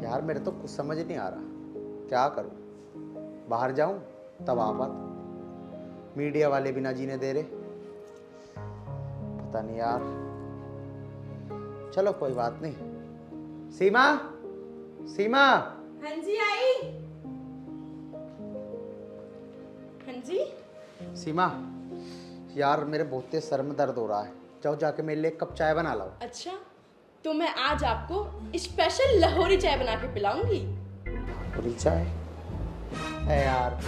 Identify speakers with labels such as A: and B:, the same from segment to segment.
A: यार मेरे तो कुछ समझ नहीं आ रहा, क्या करूं? बाहर जाऊं तब आफत, मीडिया वाले भी ना जीने दे रहे, पता नहीं यार। चलो कोई बात नहीं। सीमा, सीमा।
B: हाँ जी आई। हाँ जी।
A: सीमा यार मेरे बहुत तेज सर में दर्द हो रहा है, जाओ जाके मेरे लिए एक कप चाय बना लाओ।
B: अच्छा, तो मैं आज आपको स्पेशल लाहौरी चाय बना के पिलाऊंगी।
A: लाहौरी चाय है यार,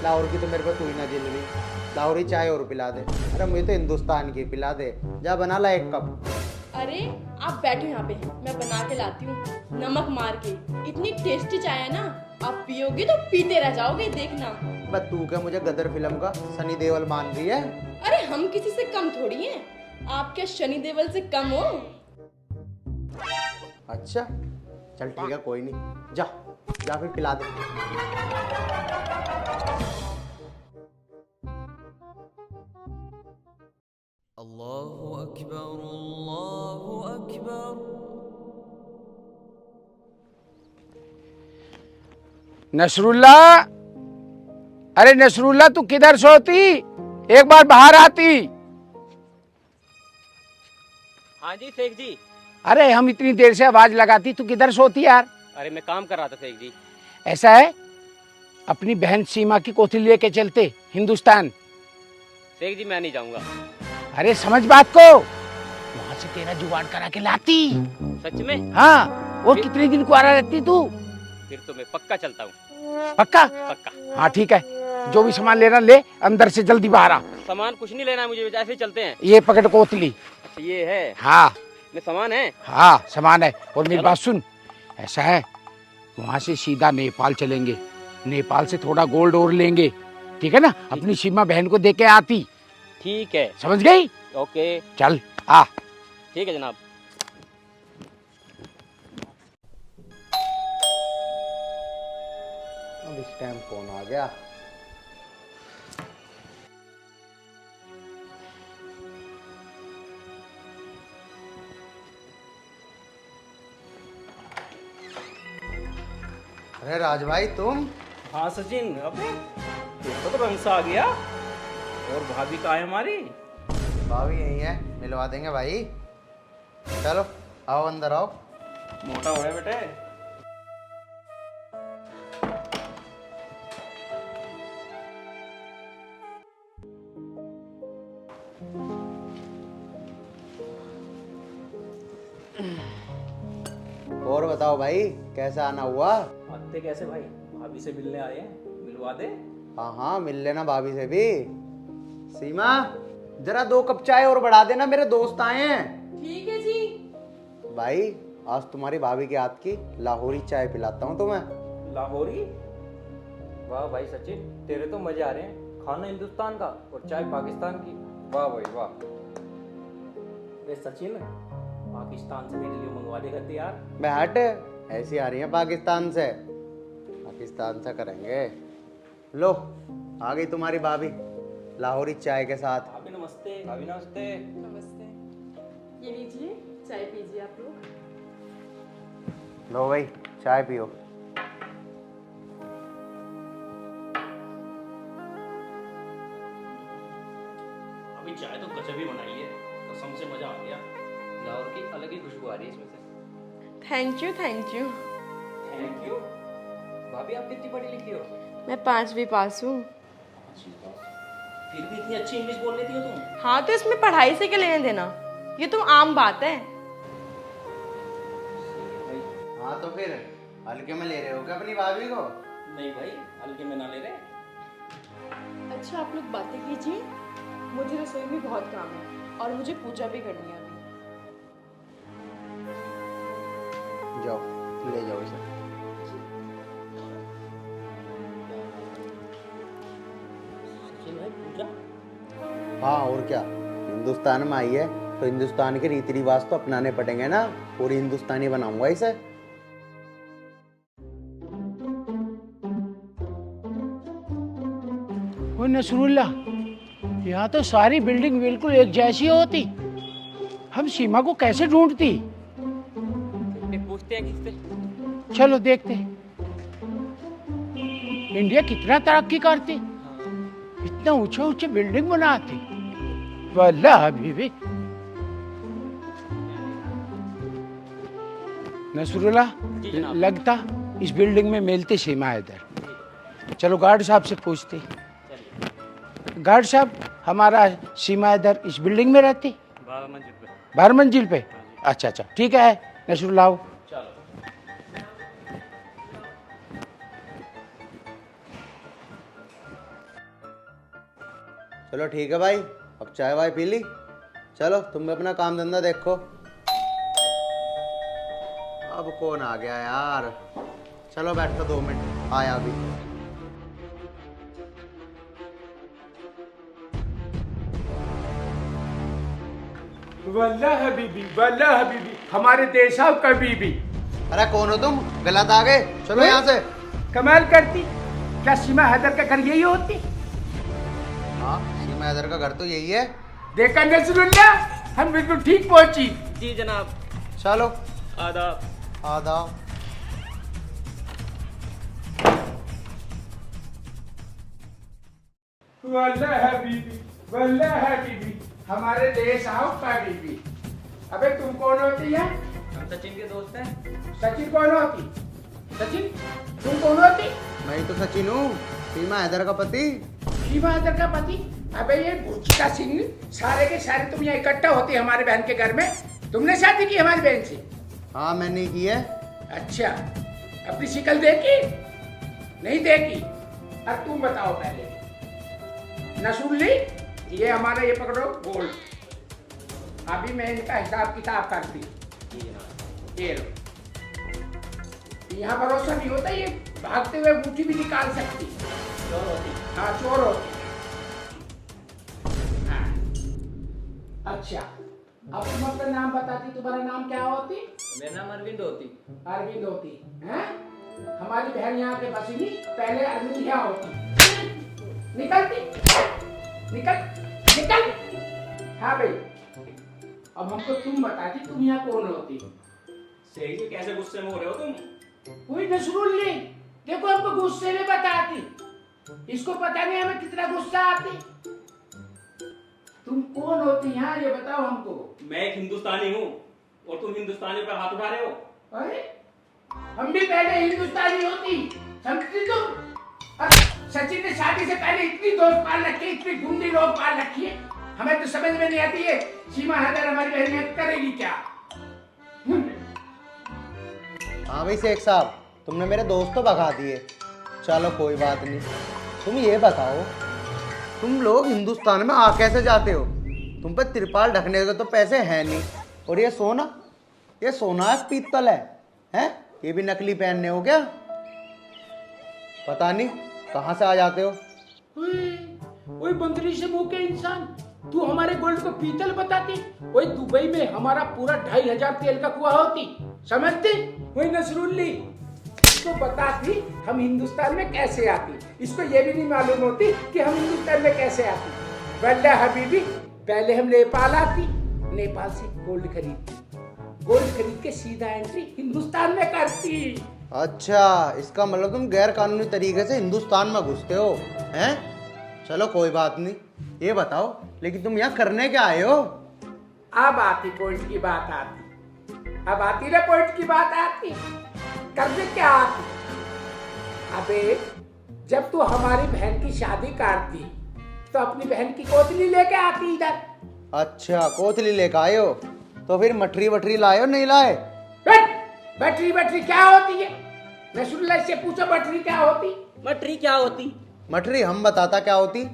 A: लाहौर की तो मेरे को तू ही ना जिल रही, लाहौरी चाय और पिला दे। अरे मुझे तो हिंदुस्तान की पिला दे, जा बना ला एक कप।
B: अरे आप बैठो यहाँ पे, मैं बना के लाती हूँ नमक मार के। इतनी टेस्टी चाय है ना, आप पियोगे तो पीते रह जाओगे, देखना।
A: बस तू क्या मुझे गदर फिल्म का सनी देओल मान रही है?
B: अरे हम किसी से कम थोड़ी हैं, आप क्या शनि देओल से कम हो?
A: अच्छा चल ठीक है, कोई नहीं, जा जा फिर पिला दे।
C: अल्लाहु अकबर, अल्लाहु अकबर।
D: नसरुल्ला, अरे नसरुल्ला तू किधर सोती? एक बार बाहर आती।
E: हाँ जी शेख जी।
D: अरे हम इतनी देर से आवाज लगाती, तू किधर सोती यार?
E: अरे मैं काम कर रहा था शेख जी।
D: ऐसा है, अपनी बहन सीमा की कोठी लेके चलते हिंदुस्तान।
E: शेख जी मैं नहीं जाऊंगा।
D: अरे समझ बात को, वहां से तेरा जुगाड़ करा के लाती।
E: सच में?
D: हाँ, और कितने दिन कुआरा रहती तू?
E: फिर तो मैं पक्का चलता हूँ।
D: पक्का?
E: पक्का।
D: हाँ ठीक है, जो भी सामान लेना ले, अंदर से जल्दी बाहर आ।
E: सामान कुछ नहीं लेना है मुझे, ऐसे ही चलते हैं।
D: ये पकड़ कोतली।
E: अच्छा ये है?
D: हाँ
E: में सामान है?
D: हाँ सामान है। और मेरी बात सुन, ऐसा है वहां से सीधा नेपाल चलेंगे, नेपाल से थोड़ा गोल्ड और लेंगे, ठीक है ना? अपनी सीमा बहन को देके आती।
E: ठीक है।
D: समझ गई?
E: ओके
D: चल आ।
E: ठीक है जनाब।
A: अब इस टाइम फोन आ गया। अरे राज भाई तुम?
F: हाँ सचिन, अबे देखो तो रंग सा आ गया। और भाभी कहाँ है हमारी?
A: भाभी यही है, मिलवा देंगे भाई। चलो आओ अंदर आओ।
F: मोटा हो गया बेटे।
A: और बताओ भाई, कैसा आना हुआ?
F: आते कैसे भाई, भाभी से मिलने आए हैं, मिलवा दे।
A: हाँ हाँ मिल लेना भाभी से भी। सीमा जरा 2 कप चाय और बढ़ा देना, मेरे दोस्त आए हैं।
B: ठीक है जी।
A: भाई आज तुम्हारी भाभी के हाथ की लाहौरी चाय पिलाता हूँ तुम्हें।
F: लाहौरी?
E: वाह भाई सचिन, तेरे तो मजे आ रहे हैं। खाना हिंदुस्तान का और चाय पाकिस्तान की। वाह भाई वाह।
F: वे सचिन, पाकिस्तान से मेरे लिए मंगवा देगा यार।
A: मैं हट, ऐसी आ रही है पाकिस्तान से, पाकिस्तान से करेंगे। लो आ गई तुम्हारी भाभी लाहौरी चाय के साथ।
F: भाभी नमस्ते।
E: भाभी नमस्ते।
B: नमस्ते। ये लीजिए चाय, पीजिए आप लोग।
A: लो भाई चाय पियो।
F: अभी चाय तो गजब ही बनाई है, कसम से मजा आ गया।
E: लाहौर की अलग ही खुशबू आ रही है इसमें से।
B: Thank you thank you.
E: Thank you. भाभी आप कितनी पढ़ी लिखी हो?
B: मैं 5वीं पास हूँ।
F: फिर भी इतनी अच्छी इंग्लिश बोल लेती हो तुम।
B: हाँ तो इसमें पढ़ाई से क्या लेना देना, ये तो आम बात है।
A: हाँ तो फिर हल्के में ले रहे हो क्या अपनी भाभी को?
F: नहीं भाई, हल्के में ना ले रहे।
B: अच्छा आप लोग बातें कीजिए, मुझे रसोई में बहुत काम है और मुझे पूजा भी करनी है अभी।
A: जाओ ले जाओ इसे।
F: सचिन भाई पूजा?
A: हाँ और क्या, हिंदुस्तान में आई है तो हिंदुस्तान के रीति रिवाज तो अपनाने पड़ेंगे ना। पूरी हिंदुस्तानी बनाऊंगा इसे।
D: ओ नसरुल्ला, यहाँ तो सारी बिल्डिंग बिल्कुल एक जैसी होती, हम सीमा को कैसे ढूंढती?
E: पूछते हैं किससे?
D: चलो देखते हैं इंडिया कितना तरक्की करती, इतना ऊंचे ऊंचे बिल्डिंग बनाती। वल्लाह हबीबी। नसरुल्लाह, लगता इस बिल्डिंग में मिलते सीमा हैदर। चलो गार्ड साहब से पूछते। गार्ड साहब, हमारा सीमा हैदर इस बिल्डिंग में रहती?
F: 12 मंजिल पे।
D: 12 मंजिल पे? अच्छा अच्छा, ठीक है नसरुल्लाह।
F: चलो।
A: चलो ठीक है भाई, अब चाय वाय पी ली, चलो तुम भी अपना काम धंधा देखो। अब कौन आ गया यार, चलो बैठो 2 मिनट, आया अभी।
D: वल्लाह हबीबी, वल्लाह हबीबी, हमारे देश आओ कभी भी।
A: अरे कौन हो तुम, गलत आ गए, चलो यहाँ से।
D: कमाल करती, क्या सीमा हैदर का घर यही होती?
A: हाँ, सीमा हैदर का घर तो यही है।
D: देखा नसरुल्लाह, हम बिल्कुल ठीक पहुंची।
F: जी जनाब।
A: चलो
F: आदाब।
A: आदाब।
D: वल्लाह हबीबी, वल्लाह हबीबी, हमारे देश आओ कभी भी। अबे तुम कौन होती है?
E: हम सचिन के दोस्त हैं।
D: सचिन कौन होती? सचिन तुम कौन होती?
A: मैं ही तो सचिन हूँ, सीमा हैदर का पति।
D: सीमा हैदर का पति? अबे ये गुचका सिंह, सारे के सारे तुम यहाँ इकट्ठा होते हमारे बहन के घर में। तुमने शादी की हमारी बहन से?
A: हाँ मैंने की है।
D: अच्छा, अपनी शिक्ल देखी? नहीं देखी? अब तुम बताओ पहले। नसरुल्ली, ये हमारा ये पकड़ो गोल्ड, अभी मैं इनका हिसाब किताब करती। ये लो, यहाँ भरोसा नहीं होता, ये भागते हुए अंगूठी भी निकाल सकती। चोर होती। हाँ चोर होती। हाँ। अच्छा, अब तुम अपना नाम बताती, तुम्हारा नाम क्या होती?
E: मेरा नाम अरविंद होती।
D: अरविंद होती हैं? हमारी बहन यहाँ के बसी नहीं, पहले अरविंद यहाँ होती। निकलती, निकल, निकल। हाँ भाई, अब हमको तुम बताती, तुम यहाँ कौन होती?
F: सही से कैसे गुस्से में हो रहे हो तुम?
D: कोई नसरुल्ली, देखो हमको गुस्से में बताती, इसको पता नहीं हमें कितना गुस्सा आती। तुम कौन होती यहाँ, ये बताओ हमको।
F: मैं एक हिंदुस्तानी हूँ और तुम हिंदुस्तानी पर हाथ उठा रहे हो।
D: अरे हम भी पहले हिंदुस्तानी होती, समझती तुम? सचिन ने शादी से पहले इतनी दोस्त पाल रखी, इतनी गुंडी लोग पाल रखी है, हमें तो समझ में नहीं आती है सीमा हैदर हमारी बहन करेगी क्या।
A: हाँ भाई शेख साहब, तुमने मेरे दोस्त तो भगा दिए, चलो कोई बात नहीं। तुम ये बताओ, तुम लोग हिंदुस्तान में आ कैसे जाते हो? तुम पे तिरपाल ढकने के तो पैसे हैं नहीं, और ये सोना, ये सोना है पीतल है, हैं? ये भी नकली पहनने हो क्या? पता नहीं कहाँ से आ जाते हो।
D: ओए बंदरी से मुंह के इंसान, तू हमारे गोल्ड को पीतल बताती? ओए दुबई में हमारा पूरा 2500 तेल का कुआं होती, समझती? ओए नसरुल्ली, इसको बताती हम हिंदुस्तान में कैसे आती, इसको ये भी नहीं मालूम होती कि हम हिंदुस्तान में कैसे आती। वल्लाह हबीबी, पहले हम नेपाल आती, नेपाल से गोल्ड खरीदती, गोल्ड खरीद के सीधा एंट्री हिंदुस्तान में करती।
A: अच्छा, इसका मतलब तुम गैर कानूनी तरीके से हिंदुस्तान में घुसते हो, हैं? चलो कोई बात नहीं, ये बताओ लेकिन तुम यहाँ करने क्या आए हो?
D: अब आती पॉइंट की बात आती, अब आती ना पॉइंट की बात आती, करने क्या आती? अबे जब तू हमारी बहन की शादी करती तो अपनी बहन की कोतली लेके आती इधर।
A: अच्छा, कोतली लेकर आए हो, तो फिर मठरी वठरी लाए हो नहीं लाए?
D: बैटरी बैटरी क्या होती है? नसरुल्लाह से पूछो बैटरी क्या होती?
E: मटरी क्या होती?
A: मठरी हम बताता क्या होती,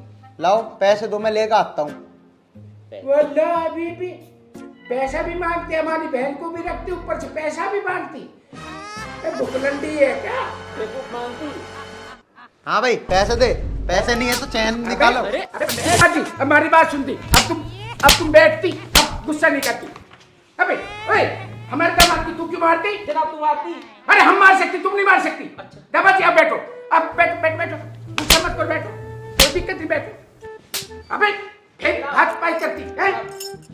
A: लाओ पैसे दो मैं लेकर आता हूँ।
D: वल्लाह अभी भी पैसा भी मांगती, हमारी बहन को भी रखती, ऊपर से पैसा भी मांगती। बुकलंडी है क्या?
E: मांगती?
A: हाँ भाई पैसे दे, पैसे नहीं है तो चैन निकालो।
D: अरे जी, हमारी बात सुनती, अब तुम बैठती, अब गुस्सा नहीं करती। अबे ओए, हमारे दामाद की तू क्यों मारती?
E: जनाब तुम आती?
D: अरे हम मार सकती, तुम नहीं मार सकती। दामाद जी आप बैठो, अब बैठो, गुस्सा मत करो, बैठो, कोई दिक्कत नहीं, बैठो। अबे फिर हाथ पाई करती है।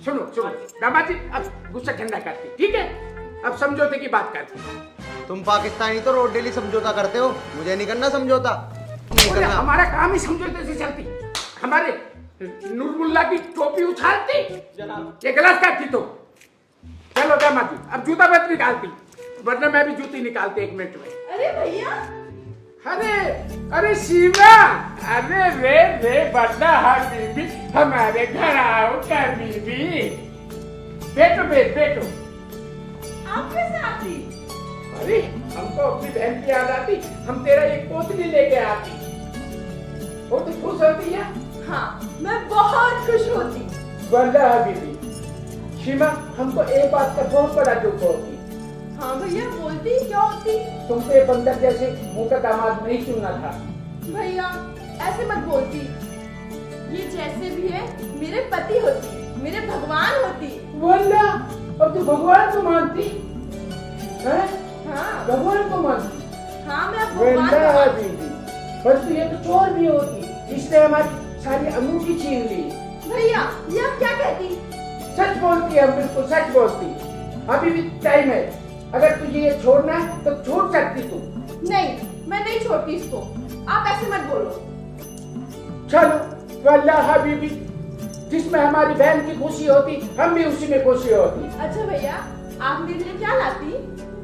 D: सुनो दामाद जी, अब गुस्सा ठंडा करती, ठीक है? अब समझौते की बात करती।
A: तुम पाकिस्तानी तो रोड डेली समझौता करते हो, मुझे नहीं करना समझौता, नहीं
D: बोले,
A: करना।
D: हमारा काम ही समझौते से चलती। हमारे नूरमुल्ला की टोपी उछालती, ये गलत करती तो। चलो दामाद जी, अब जूता मत निकालती, वरना मैं भी जूती निकालती 1 मिनट में।
B: अरे भैया,
D: अरे अरे सीमा, अरे रे बन्ना बीबी, हमारे घर आओ क्या बीबी। बैठो।
B: आप कैसे आती?
D: अरे हमको अपनी बहन की याद आती, हम तेरा एक पोतली लेके आती। वो तो खुश होती है।
B: हाँ, मैं बहुत खुश होती।
D: वल्लाह बीबी, सीमा हमको एक बात का बहुत बड़ा दुख होती।
B: हाँ भैया, बोलती क्या होती?
D: तुमको ये बंदर जैसे मुंह का दामाद नहीं चुनना था।
B: भैया ऐसे मत बोलती, ये जैसे भी है मेरे पति होती, मेरे भगवान होती।
D: वल्लाह, अब तू भगवान को मानती है?
B: हाँ
D: भगवान को मानती?
B: हाँ, मैं भगवान को
D: वल्लाह
B: मानती।
D: बीबी, परंतु ये तो चोर भी होती, इसने हमारी सारी अंगूठी छीन ली।
B: भैया ये आप क्या कहती?
D: सच बोलती है, बिल्कुल सच बोलती। अभी भी टाइम है, अगर तुझे ये छोड़ना है तो छोड़ सकती तू।
B: नहीं, मैं नहीं छोड़ती इसको, आप ऐसे मत बोलो।
D: चलो वल्लाह बीबी, जिसमें हमारी बहन की खुशी होती हम भी उसी में खुशी होती।
B: अच्छा भैया, आप मेरे लिए क्या लाती?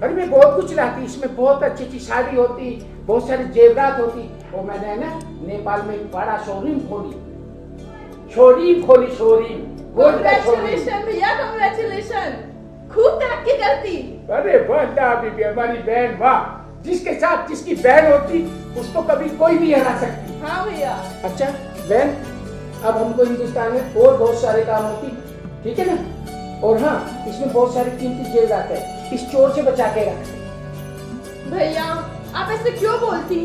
D: अरे मैं बहुत कुछ लाती, इसमें बहुत अच्छी साड़ी होती, बहुत सारी जेवरात होती। वो मैंने ना नेपाल में एक बड़ा शोरूम खोली।
B: कांग्रेचुलेशन भैया, कांग्रेचुलेशन, खूब तरक्की करती।
D: अरे वल्लाह बीबी, हमारी बहन, वाह, जिसके साथ जिसकी बहन होती उसको कभी कोई नहीं हरा सकती।
B: हाँ भैया।
D: अच्छा बहन, अब हमको हिंदुस्तान में और बहुत सारे काम होती, ठीक है ना? और हाँ, इसमें बहुत सारी कीमती जेवरात है, इस चोर से बचा के रख।
B: भैया आप ऐसे क्यों बोलती?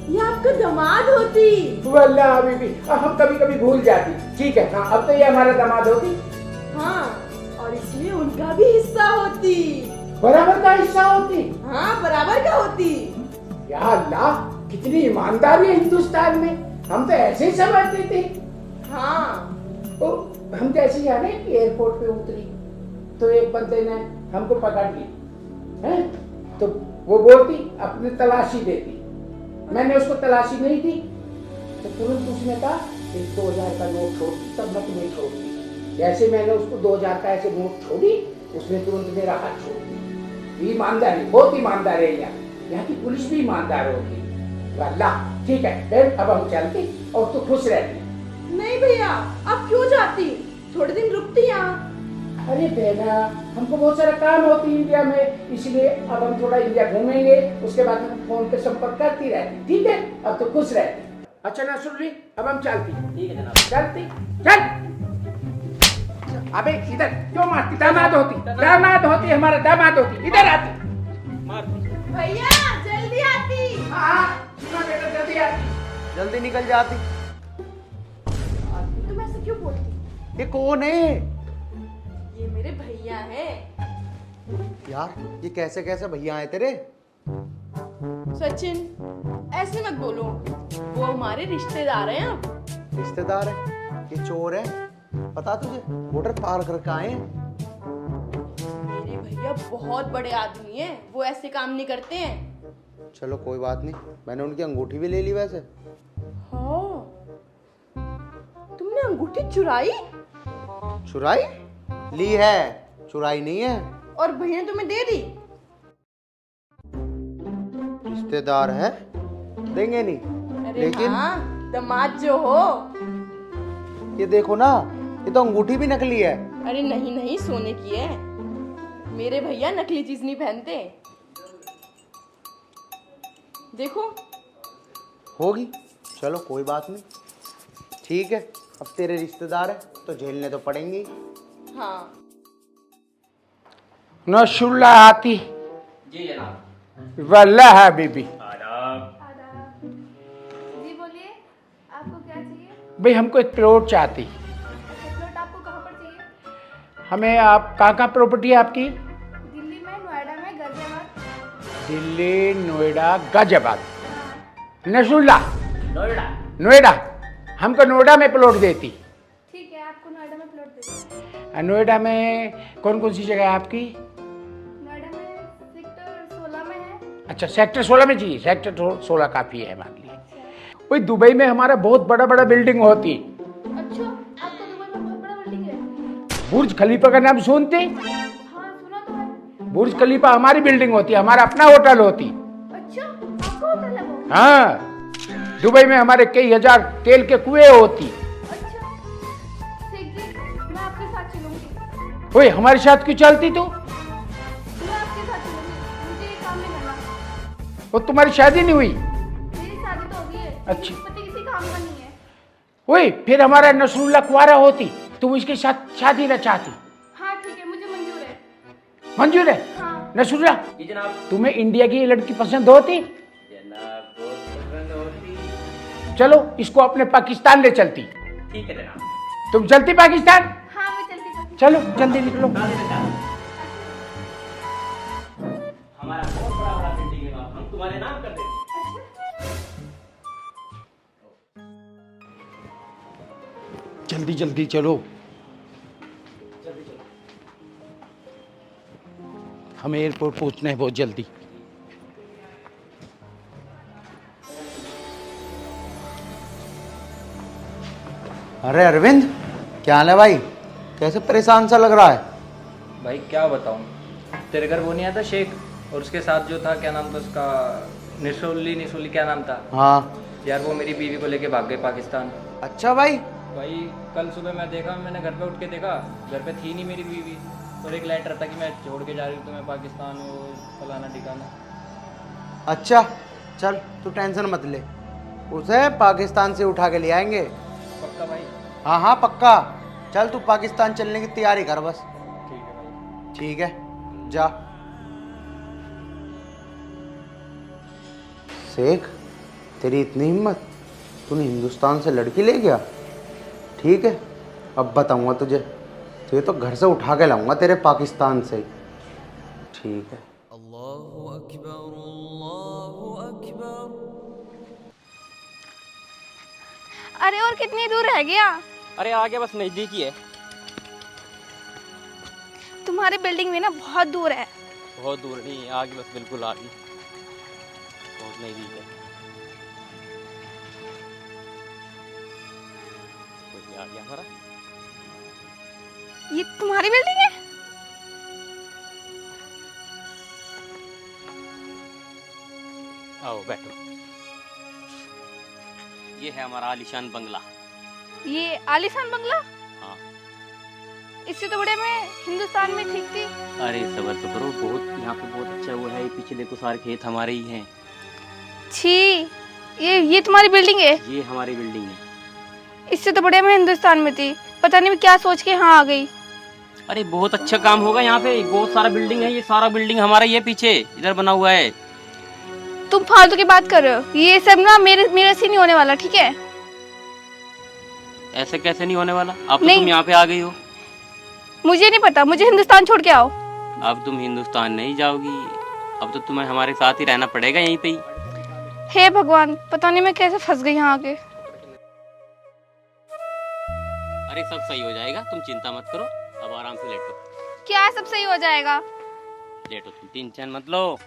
B: ये आपका दामाद होती।
D: वल्लाह बीबी, हम कभी कभी भूल जाती। ठीक है, हाँ, अब तो ये हमारा दामाद होती।
B: हाँ, और इसमें उनका भी हिस्सा होती।
D: बराबर का हिस्सा होती।
B: हाँ, बराबर का होती।
D: या अल्लाह, कितनी ईमानदारी है हिंदुस्तान में, हम तो ऐसे ही समझते थे।
B: हाँ
D: तो हम जैसे जाने कि एयरपोर्ट पे उतरी तो एक बंदे ने हमको पकड़ ली है, तो वो बोलती अपनी तलाशी देती। मैंने उसको तलाशी नहीं दी तो तुरंत उसने कहा 2000 का नोट छोड़, तब मैं तुम्हें छोड़ती। जैसे मैंने उसको 2000 का ऐसे नोट छोड़ी, उसने तुरंत मेरा हाथ छोड़ दिया। ईमानदारी, बहुत ईमानदार है यहाँ की पुलिस भी ईमानदार होगी। अल्लाह, ठीक है बहन, अब हम चलते और तू खुश रहती।
B: नहीं भैया, आप क्यों जाती? थोड़े दिन रुकती यहाँ।
D: अरे बेटा, हमको बहुत सारा काम होती इंडिया में, इसलिए अब हम थोड़ा इंडिया घूमेंगे, उसके बाद हम फोन पे संपर्क करती रहती। ठीक है, अब तो खुश रहती। अच्छा ना सुन ली, अब हम चलती। ठीक है जनाब, चलती। चल। अबे इधर क्यों मारती? दामाद होती, हमारा दामाद होती, इधर आती।
B: भैया जल्दी आती।
D: हाँ सुना बेटा, जल्दी आती।
A: जल्दी निकल जाती।
B: तुम ऐसे क्यों बोलती?
A: ये कौन है?
B: ये मेरे भैया हैं।
A: यार ये कैसे कैसे भैया आए तेरे?
B: सचिन ऐसे मत बोलो, वो हमारे रिश्तेदार हैं। अब
A: रिश्तेदार है? ये चोर है, पता तुझे? बॉर्डर पार करके आए हैं।
B: मेरे भैया बहुत बड़े आदमी हैं, वो ऐसे काम नहीं करते हैं।
A: चलो कोई बात नहीं, मैंने उनकी अंगूठी भी ले ली वैसे।
B: हाँ, तुमने अंगूठी चुराई?
A: चुराई? ली है, चुराई नहीं है।
B: और भैया ने तुम्हें दे दी?
A: रिश्तेदार है, देंगे नहीं।
B: अरे
A: लेकिन
B: हाँ, दामाद जो हो।
A: ये देखो ना, ये तो अंगूठी भी नकली है।
B: अरे नहीं नहीं, सोने की है। मेरे भैया नकली चीज नहीं पहनते। देखो।
A: होगी, चलो कोई बात नहीं, ठीक है। अब तेरे रिश्तेदार है तो झेलने तो पड़ेंगे ही।
B: हाँ
D: नशुल्ला आती।
E: जी जनाब।
D: वल्लाह बीबी,
G: जी बोलिए, आपको क्या चाहिए?
D: भाई हमको एक प्लॉट चाहती।
G: अच्छा, प्लॉट आपको कहाँ पर चाहिए?
D: हमें, आप कहाँ प्रॉपर्टी है आपकी?
G: दिल्ली में, नोएडा में, गाजियाबाद।
D: दिल्ली, नोएडा, गाजियाबाद। नशुल्ला
E: नोएडा।
D: नोएडा, हमको नोएडा में प्लॉट देती।
G: ठीक है, आपको नोएडा में प्लॉट दे देंगे।
D: नोएडा में कौन कौन सी जगह है आपकी?
G: नोएडा में सेक्टर 16 में है,
D: अच्छा, सेक्टर 16 में चाहिए। सेक्टर 16 काफी है हमारे लिए। वही दुबई में हमारा बहुत बड़ा बड़ा बिल्डिंग होती।
G: अच्छा, आपका दुबई में बहुत बड़ा बिल्डिंग है?
D: बुर्ज खलीफा का नाम सुनते?
G: हाँ, सुना तो है।
D: बुर्ज खलीफा हमारी बिल्डिंग होती, हमारा अपना होटल होती।
G: अच्छा, आपका होटल है वो?
D: हाँ, दुबई में हमारे कई हजार तेल के कुएं होती।
G: अच्छा, शेख जी, मैं आपके साथ चलूंगी।
D: ओए, हमारे साथ क्यों चलती तू?
G: मैं आपके साथ चलूंगी, मुझे ये काम नहीं करना।
D: वो तुम्हारी शादी नहीं हुई?
G: मेरी शादी तो हो गई है,
D: अच्छा।
G: लेकिन पति किसी काम का नहीं है।
D: ओए, फिर हमारा नसरुल्ला कुंवारा होती, तुम उसके साथ शादी न चाहती?
G: हाँ ठीक है, मुझे मंजूर है।
D: मंजूर है?
G: हाँ।
D: नसरुल्ला,
E: जी जनाब।
D: तुम्हें इंडिया की लड़की पसंद होती?
E: जनाब बहुत पसंद होती।
D: चलो, इसको अपने पाकिस्तान ले चलती।
E: ठीक है जनाब।
D: तुम चलती पाकिस्तान?
G: हाँ, मैं चलती हूँ।
D: चलो जल्दी निकलो।
F: हमारा बहुत बड़ा बड़ा बिल्डिंग है बाप, हम तुम्हारे नाम कर देंगे।
D: जल्दी जल्दी चलो, हमें एयरपोर्ट पहुंचना है बहुत जल्दी।
A: अरे अरविंद, क्या हाल है भाई? कैसे परेशान सा लग रहा है?
E: भाई क्या बताऊँ, तेरे घर वो नहीं आता शेख, और उसके साथ जो था, क्या नाम था उसका, निसोली क्या नाम था
A: हाँ।
E: यार, वो मेरी बीवी को लेके भाग गए पाकिस्तान।
A: अच्छा भाई।
E: भाई कल सुबह मैं देखा, मैंने घर पे उठ के देखा, घर पे थी नहीं मेरी बीवी, और एक लेटर था कि मैं छोड़ के जा रही हूँ तुम्हें पाकिस्तान, वो फलाना ठिकाना।
A: अच्छा, चल तू टेंशन मत ले, उसे पाकिस्तान से उठा के ले आएंगे।
E: पक्का भाई?
A: हाँ हाँ पक्का। चल तू पाकिस्तान चलने की तैयारी कर बस।
E: ठीक है भाई।
A: ठीक है, जा। शेख, तेरी इतनी हिम्मत, तूने हिंदुस्तान से लड़की ले गया? ठीक है, अब बताऊंगा तुझे, तुझे तो घर से उठा के लाऊंगा तेरे पाकिस्तान से। ठीक है।
C: अल्लाहु अकबर अल्लाहु अकबर।
G: अरे और कितनी दूर रह गया?
E: अरे आ गया, बस नज़दीक ही है।
G: तुम्हारी बिल्डिंग भी ना बहुत दूर है।
E: बहुत दूर नहीं, आगे बस, बिल्कुल आगे, बहुत नज़दीक है। कोई आ गया हमारा।
G: ये तुम्हारी बिल्डिंग है?
H: आओ बैठो। ये है हमारा आलीशान बंगला।
G: ये आलीशान बंगला?
H: हाँ।
G: इससे तो बड़े मैं हिंदुस्तान में ठीक थी।
H: अरे सबर तो करो, बहुत यहाँ पे बहुत अच्छा वो है। पीछे देखो, सारे खेत हमारे ही हैं।
G: छी, ये तुम्हारी बिल्डिंग है?
H: ये हमारी बिल्डिंग है।
G: इससे तो बड़े मैं हिंदुस्तान में थी, पता नहीं मैं क्या सोच के यहाँ आ गई।
H: अरे बहुत अच्छा काम होगा यहाँ पे, बहुत सारा बिल्डिंग है। ये सारा बिल्डिंग हमारा ही है, पीछे इधर बना हुआ है।
G: तुम फालतू की बात कर रहे हो, ये सब ना मेरे से नहीं होने वाला, ठीक है?
H: ऐसे कैसे नहीं होने वाला? अब तो
G: नहीं।
H: तुम यहाँ पे आ गई हो।
G: मुझे नहीं पता, मुझे हिंदुस्तान छोड़ के आओ।
H: अब तुम हिंदुस्तान नहीं जाओगी, अब तो तुम्हें हमारे साथ ही रहना पड़ेगा यहीं पे ही।
G: हे भगवान, पता नहीं मैं कैसे फंस गई यहाँ आके।
H: अरे सब सही हो जाएगा, तुम चिंता मत करो। अब आराम से लेटो।
G: क्या सब सही हो जाएगा?
H: लेटो, तुम टेंशन मत लो।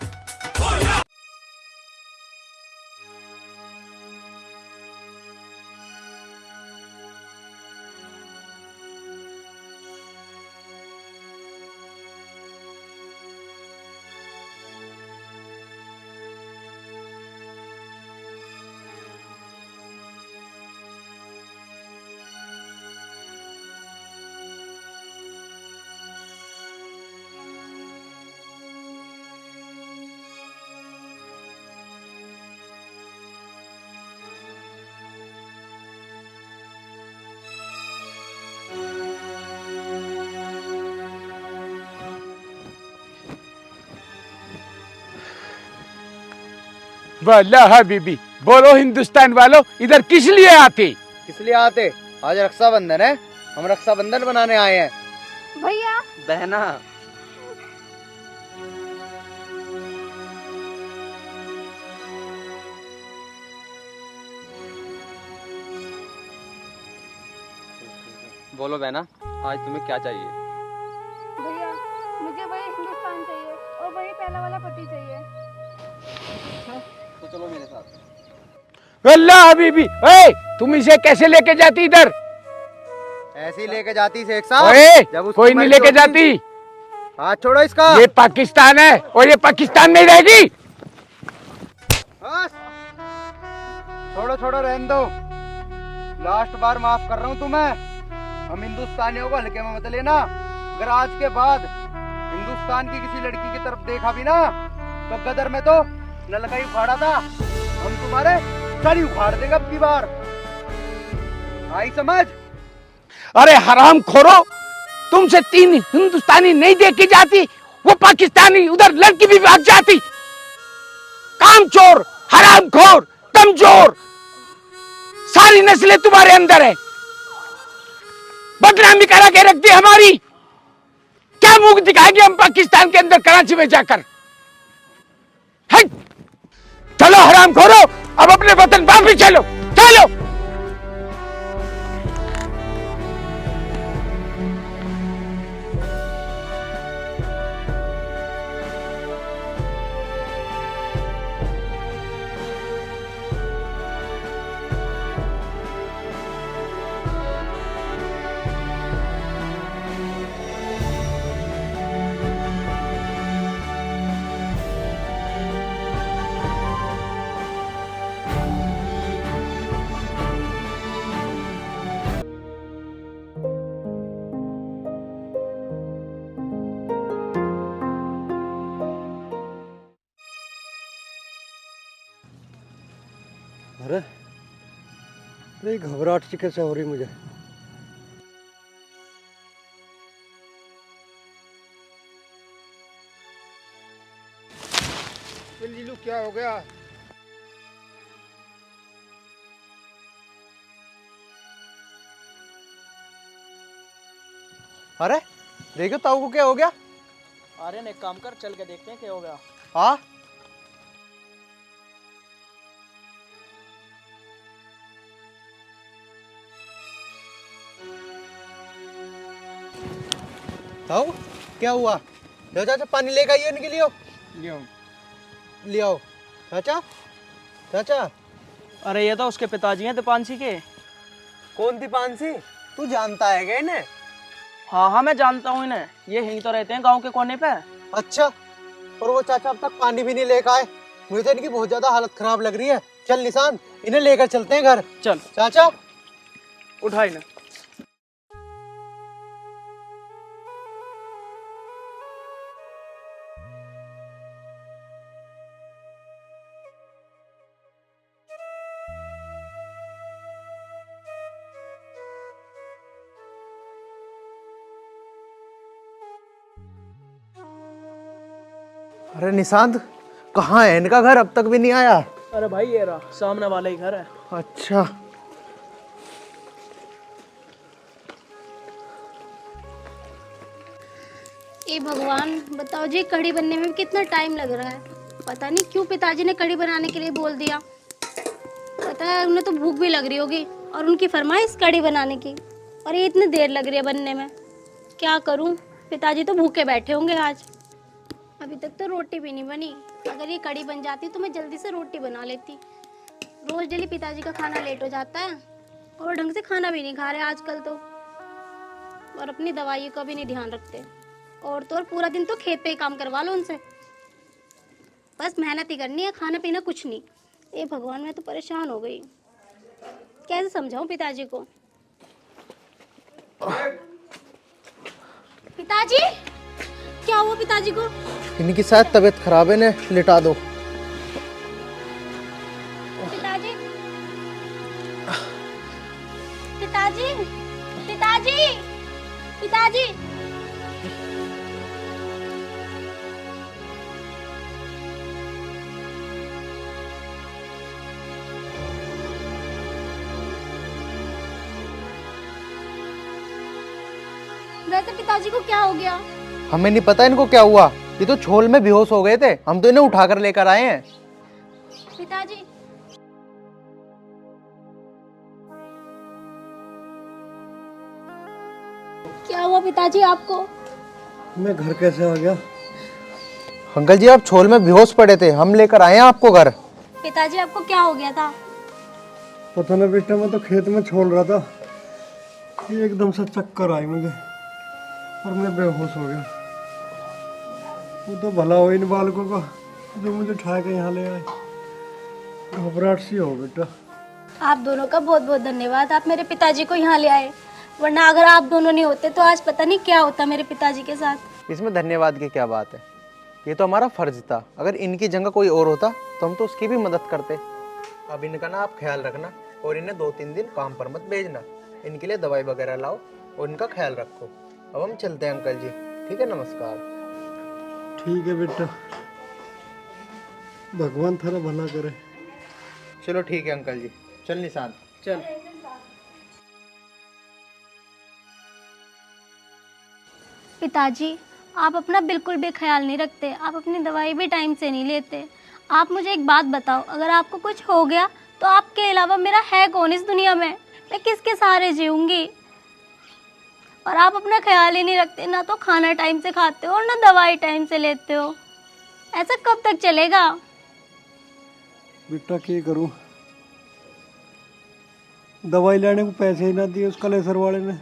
D: वाला हबीबी, बोलो हिंदुस्तान वालों, इधर किस लिए आते?
A: किस लिए आते? आज रक्षाबंधन है, हम रक्षाबंधन बनाने आए हैं।
G: भैया,
E: बहना। बोलो बहना, आज तुम्हें क्या चाहिए?
G: भैया मुझे वही हिंदुस्तान चाहिए और वही पहला वाला पति चाहिए।
A: तो चलो मेरे साथ।
D: अल्लाह हबीबी, ए, तुम इसे कैसे लेके जाती इधर?
A: ऐसे ही लेके जाती शेख साहब।
D: ओए,
A: जब उसकी
D: कोई नहीं
A: मर्जी
D: लेके
A: होती।
D: जाती।
A: हाथ छोड़ो इसका।
D: ये पाकिस्तान है और ये पाकिस्तान नहीं रहेगी।
A: बस। छोड़ो छोड़ो, रहने दो। लास्ट बार माफ कर रहा हूँ तुम्हें। हम हिंदुस्तानियों को हल्के में मत लेना। अगर आज के बाद हिंदुस्तान की किसी लड़की की तरफ देखा भी ना, तो गदर में तो नलका ही उखाड़ा था, हम तुम्हारे सर ही उखाड़ देंगे अब की बार। आई समझ?
D: अरे हराम खोरो, तुमसे 3 हिंदुस्तानी नहीं देखी जाती, वो पाकिस्तानी उधर लड़की भी भाग जाती। कामचोर, हरामखोर, कमजोर, सारी नस्लें तुम्हारे अंदर है। बदनामी करा के रख दी हमारी। क्या मुंह दिखाएंगे हम पाकिस्तान के अंदर, कराची में जाकर? है? चलो हरामखोरो, अब अपने वतन वापस चलो, चलो।
A: अरे अरे घबराहट सी कैसे हो रही मुझे। लीलू क्या हो गया? अरे देखो ताऊ को क्या हो गया।
I: आर्यन एक काम कर, चल के देखते हैं क्या हो गया।
A: हाँ ताऊ क्या हुआ? लो चाचा पानी लेकर आइए इनके लिए। ले आओ चाचा। चाचा
I: अरे ये तो उसके पिताजी हैं दीपांशी के।
A: कौन दीपांशी? तू जानता है क्या इन्हें?
I: हाँ हाँ मैं जानता हूँ इन्हें, ये यहीं तो रहते हैं गांव के कोने पे।
A: अच्छा, और वो चाचा अब तक पानी भी नहीं लेकर आए। मुझे तो इनकी बहुत ज्यादा हालत खराब लग रही है। चल निशान, इन्हें लेकर चलते हैं घर।
I: चल
A: चाचा
I: उठा इन्हें।
A: अरे निशांत, कहाँ है इनका घर? अब तक भी नहीं आया।
I: अरे भाई ये रहा, सामने वाला ही घर है।
A: अच्छा
J: ए भगवान, बताओ जी कढ़ी बनने में कितना टाइम लग रहा है। पता नहीं क्यों पिताजी ने कढ़ी बनाने के लिए बोल दिया। पता है उन्हें तो भूख भी लग रही होगी और उनकी फरमाइश कढ़ी बनाने की, और ये इतनी देर लग रही है बनने में। क्या करूं, पिताजी तो भूखे बैठे होंगे आज। अभी तक तो रोटी भी नहीं बनी। अगर ये कढ़ी बन जाती तो मैं जल्दी से रोटी बना लेती। रोज डेली पिताजी का खाना लेट हो जाता है और ढंग से खाना भी नहीं खा रहे आजकल तो, और अपनी दवाइयों का भी नहीं ध्यान रखते। और तो और पूरा दिन तो खेत पे ही काम करवा लो उनसे। बस मेहनत ही करनी है, खाना पीना कुछ नहीं। ए भगवान, मैं तो परेशान हो गई। कैसे समझाऊं पिताजी को। पिताजी, क्या हुआ पिताजी को?
A: इनकी शायद तबीयत खराब है, इन्हें लिटा दो।
J: पिताजी, पिताजी, पिताजी, पिताजी। वैसे पिताजी को क्या हो गया?
A: हमें नहीं पता इनको क्या हुआ। ये तो छोल में बेहोश हो गए थे, हम तो इन्हें उठाकर लेकर आए हैं।
J: पिताजी, क्या हुआ पिताजी आपको?
A: मैं घर कैसे आ गया? अंकल जी आप छोल में बेहोश पड़े थे, हम लेकर आए हैं आपको घर।
J: पिताजी आपको क्या हो गया था?
K: पता ना बेटा, मैं तो खेत में छोड़ रहा था, एकदम से चक्कर आई मुझे और मैं बेहोश हो गया। वो तो भला हो इन बालकों का जो मुझे उठा के यहाँ ले आए। घबराहट सी हो बेटा।
J: आप दोनों का बहुत बहुत धन्यवाद, आप मेरे पिताजी को यहाँ ले आए, वरना अगर आप दोनों नहीं होते तो आज पता नहीं क्या होता मेरे पिताजी के साथ।
A: इसमें धन्यवाद की क्या बात है, ये तो हमारा फर्ज था। अगर इनकी जगह कोई और होता तो हम तो उसकी भी मदद करते। अब इनका ना आप ख्याल रखना और इन्हें 2-3 दिन काम पर मत भेजना। इनके लिए दवाई वगैरह लाओ और इनका ख्याल रखो। अब हम चलते हैं अंकल जी, ठीक है, नमस्कार।
K: ठीक है बेटा, भगवान थारा भला करे।
A: चलो ठीक है अंकल जी, चल निशांत
I: चल।
J: पिताजी आप अपना बिल्कुल भी ख्याल नहीं रखते, आप अपनी दवाई भी टाइम से नहीं लेते। आप मुझे एक बात बताओ, अगर आपको कुछ हो गया तो आपके अलावा मेरा है कौन इस दुनिया में? मैं किसके सहारे जीऊंगी? और आप अपना ख्याल ही नहीं रखते, ना तो खाना टाइम से खाते हो और ना दवाई टाइम से लेते हो। ऐसा कब तक चलेगा?
K: बेटा क्या करूं, दवाई लेने को पैसे ही ना दिए उस कलेसर वाले ने।